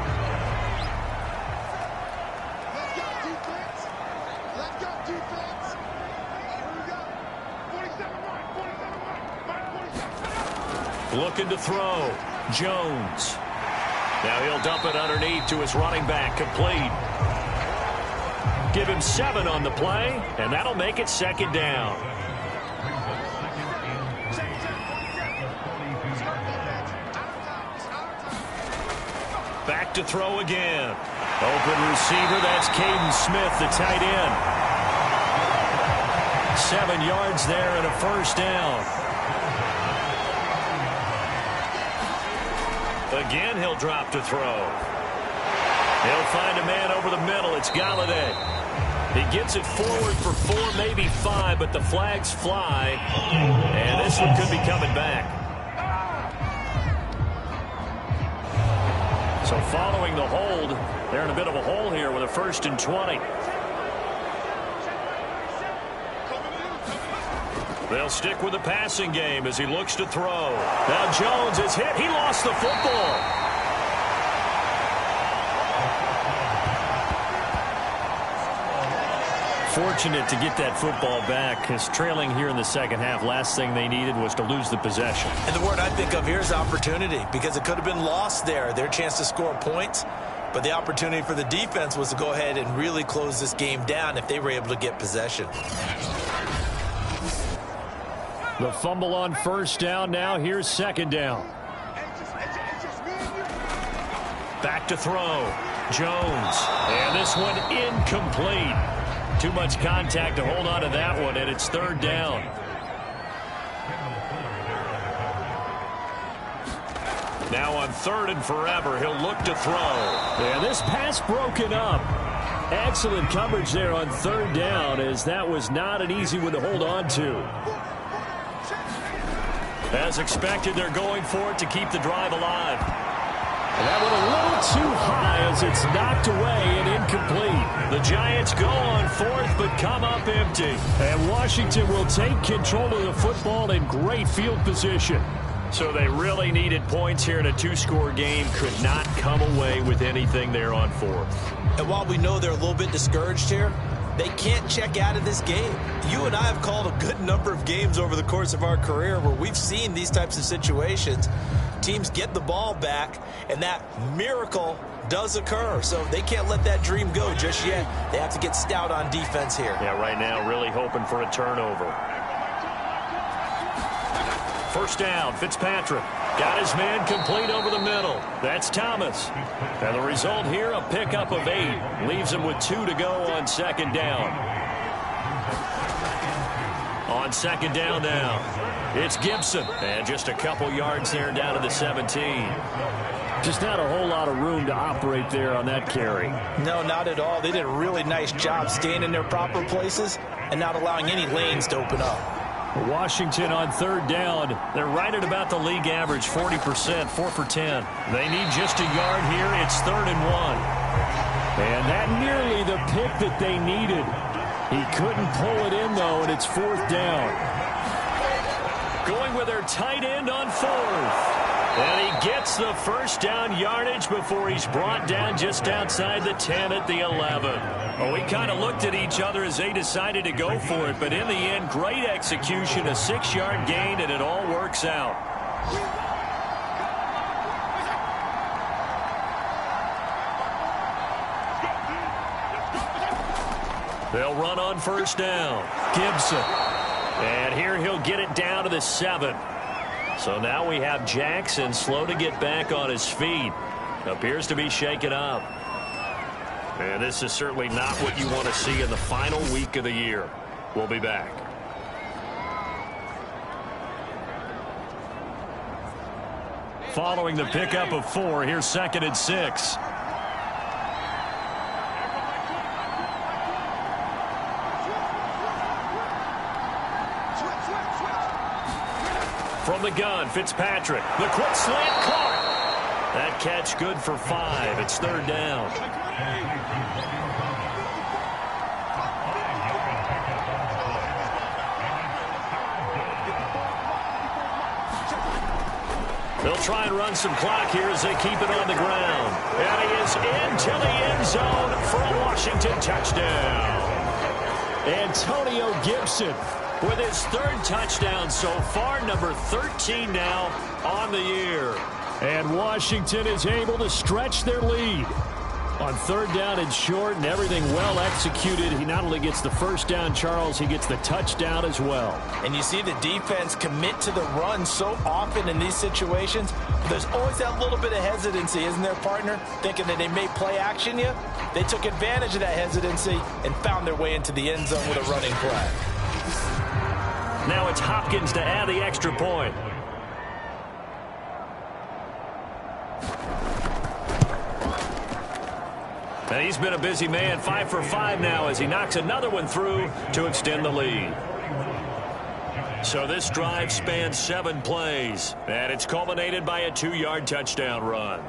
Speaker 5: Looking to throw. Jones. Now he'll dump it underneath to his running back. Complete. Give him 7 on the play, and that'll make it second down. Back to throw again. Open receiver, that's Caden Smith, the tight end. 7 yards there and a first down. Again, he'll drop to throw. He'll find a man over the middle. It's Galladay. He gets it forward for 4, maybe 5, but the flags fly. And this one could be coming back. So following the hold, they're in a bit of a hole here with a 1st and 20. They'll stick with the passing game as he looks to throw. Now Jones is hit. He lost the football. Fortunate to get that football back, because trailing here in the second half, last thing they needed was to lose the possession.
Speaker 3: And the word I think of here is opportunity, because it could have been lost there, their chance to score points. But the opportunity for the defense was to go ahead and really close this game down if they were able to get possession.
Speaker 5: The fumble on first down. Now here's second down. Back to throw. Jones. And this one incomplete. Too much contact to hold on to that one, and it's 3rd down. Now on 3rd and forever, he'll look to throw. And this pass broken up. Excellent coverage there on 3rd down, as that was not an easy one to hold on to. As expected, they're going for it to keep the drive alive. And that went a little too high as it's knocked away and incomplete. The Giants go on 4th but come up empty. And Washington will take control of the football in great field position. So they really needed points here in a 2-score game. Could not come away with anything there on 4th.
Speaker 3: And while we know they're a little bit discouraged here, they can't check out of this game. You and I have called a good number of games over the course of our career where we've seen these types of situations. Teams get the ball back, and that miracle does occur. So they can't let that dream go just yet. They have to get stout on defense here.
Speaker 5: Yeah, right now really hoping for a turnover. First down, Fitzpatrick. Got his man complete over the middle. That's Thomas. And the result here, a pickup of 8. Leaves him with 2 to go on second down. On second down now, it's Gibson. And just a couple yards there down to the 17. Just not a whole lot of room to operate there on that carry.
Speaker 3: No, not at all. They did a really nice job staying in their proper places and not allowing any lanes to open up.
Speaker 5: Washington on 3rd down. They're right at about the league average, 40%, 4 for 10. They need just a yard here. It's 3rd and 1. And that nearly the pick that they needed. He couldn't pull it in, though, and it's 4th down. Going with their tight end on 4th. And he gets the first down yardage before he's brought down just outside the 10 at the 11. Oh, we kind of looked at each other as they decided to go for it, but in the end, great execution, a 6-yard gain, and it all works out. They'll run on first down. Gibson. And here he'll get it down to the 7. So now we have Jackson slow to get back on his feet. Appears to be shaken up. And this is certainly not what you want to see in the final week of the year. We'll be back. Following the pickup of 4, here's 2nd and 6. From the gun, Fitzpatrick. The quick slant caught. That catch good for 5. It's 3rd down. They'll try and run some clock here as they keep it on the ground. And he is into the end zone for a Washington touchdown. Antonio Gibson with his 3rd touchdown so far, number 13 now on the year. And Washington is able to stretch their lead. On 3rd down and short and everything well executed, he not only gets the first down, Charles, he gets the touchdown as well.
Speaker 3: And you see the defense commit to the run so often in these situations. But there's always that little bit of hesitancy, isn't there, partner? Thinking that they may play action you. They took advantage of that hesitancy and found their way into the end zone with a running play.
Speaker 5: Now it's Hopkins to add the extra point. And he's been a busy man, 5 for 5 now as he knocks another one through to extend the lead. So this drive spans 7 plays, and it's culminated by a 2-yard touchdown run.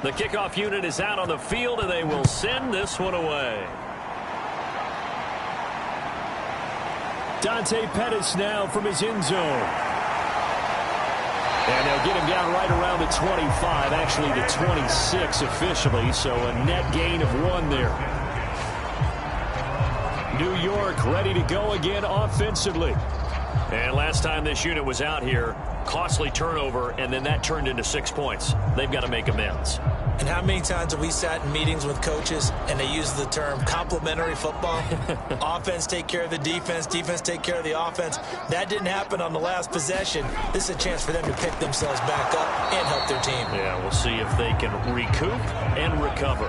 Speaker 5: The kickoff unit is out on the field, and they will send this one away. Dante Pettis now from his end zone. And they'll get him down right around the 25, actually the 26 officially, so a net gain of 1 there. New York ready to go again offensively. And last time this unit was out here, costly turnover, and then that turned into 6 points. They've got to make amends.
Speaker 3: And how many times have we sat in meetings with coaches and they use the term complementary football? Offense take care of the defense, defense take care of the offense. That didn't happen on the last possession. This is a chance for them to pick themselves back up and help their team.
Speaker 5: Yeah, we'll see if they can recoup and recover.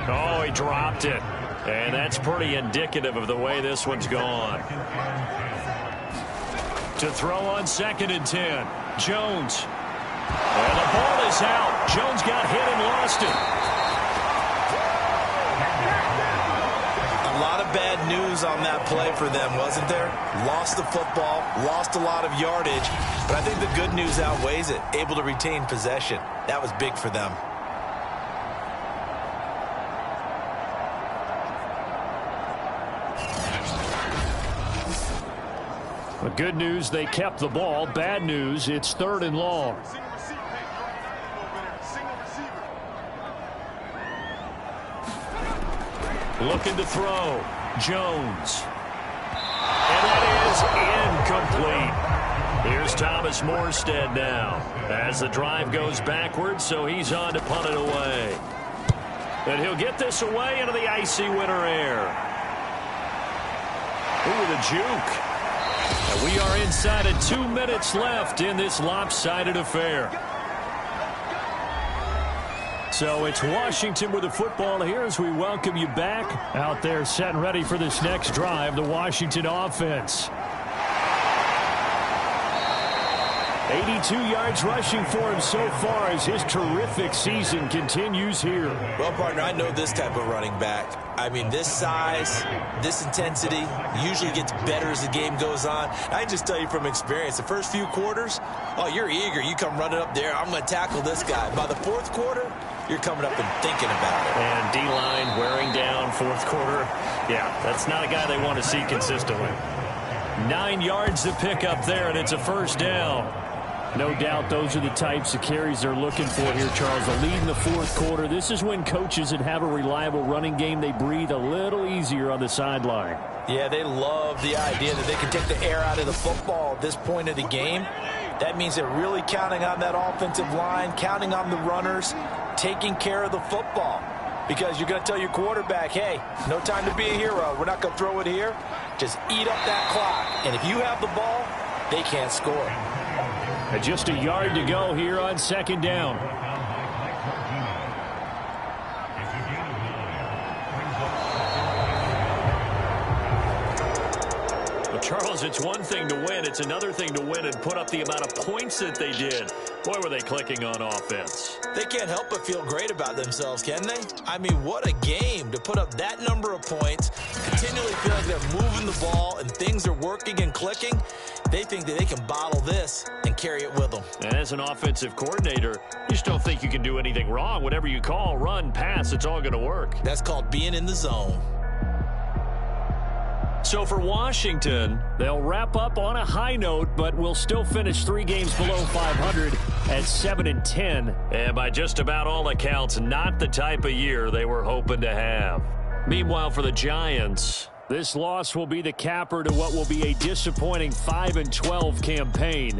Speaker 5: Oh, he dropped it. And that's pretty indicative of the way this one's gone. To throw on 2nd and 10. Jones. And the ball is out. Jones got hit and lost it.
Speaker 3: A lot of bad news on that play for them, wasn't there? Lost the football, lost a lot of yardage, but I think the good news outweighs it. Able to retain possession. That was big for them.
Speaker 5: The good news, they kept the ball. Bad news, it's 3rd and long. Looking to throw. Jones. And that is incomplete. Here's Thomas Morstead now. As the drive goes backwards, so he's on to punt it away. And he'll get this away into the icy winter air. Ooh, the juke. And we are inside of 2 minutes left in this lopsided affair. So it's Washington with the football here as we welcome you back. Out there set and ready for this next drive, the Washington offense. 82 yards rushing for him so far as his terrific season continues here.
Speaker 3: Well, partner, I know this type of running back. I mean, this size, this intensity usually gets better as the game goes on. I can just tell you from experience, the first few quarters, oh, you're eager. You come running up there, I'm going to tackle this guy. By the 4th quarter, you're coming up and thinking about it.
Speaker 5: And D-line wearing down 4th quarter. Yeah, that's not a guy they want to see consistently. 9 yards to pick up there, and it's a first down. No doubt those are the types of carries they're looking for here, Charles. The lead in the 4th quarter. This is when coaches that have a reliable running game, they breathe a little easier on the sideline.
Speaker 3: Yeah, they love the idea that they can take the air out of the football at this point of the game. That means they're really counting on that offensive line, counting on the runners, taking care of the football. Because you're going to tell your quarterback, hey, no time to be a hero. We're not going to throw it here. Just eat up that clock. And if you have the ball, they can't score.
Speaker 5: And just a yard to go here on second down. Well, Charles, it's one thing to win. It's another thing to win and put up the amount of points that they did. Boy, were they clicking on offense.
Speaker 3: They can't help but feel great about themselves, can they? I mean, what a game to put up that number of points, continually feel like they're moving the ball and things are working and clicking. They think that they can bottle this and carry it with them.
Speaker 5: And as an offensive coordinator, you just don't think you can do anything wrong. Whatever you call, run, pass, it's all going to work.
Speaker 3: That's called being in the zone.
Speaker 5: So for Washington, they'll wrap up on a high note, but will still finish 3 games below 500 at 7-10. And by just about all accounts, not the type of year they were hoping to have. Meanwhile, for the Giants, this loss will be the capper to what will be a disappointing 5-12 campaign.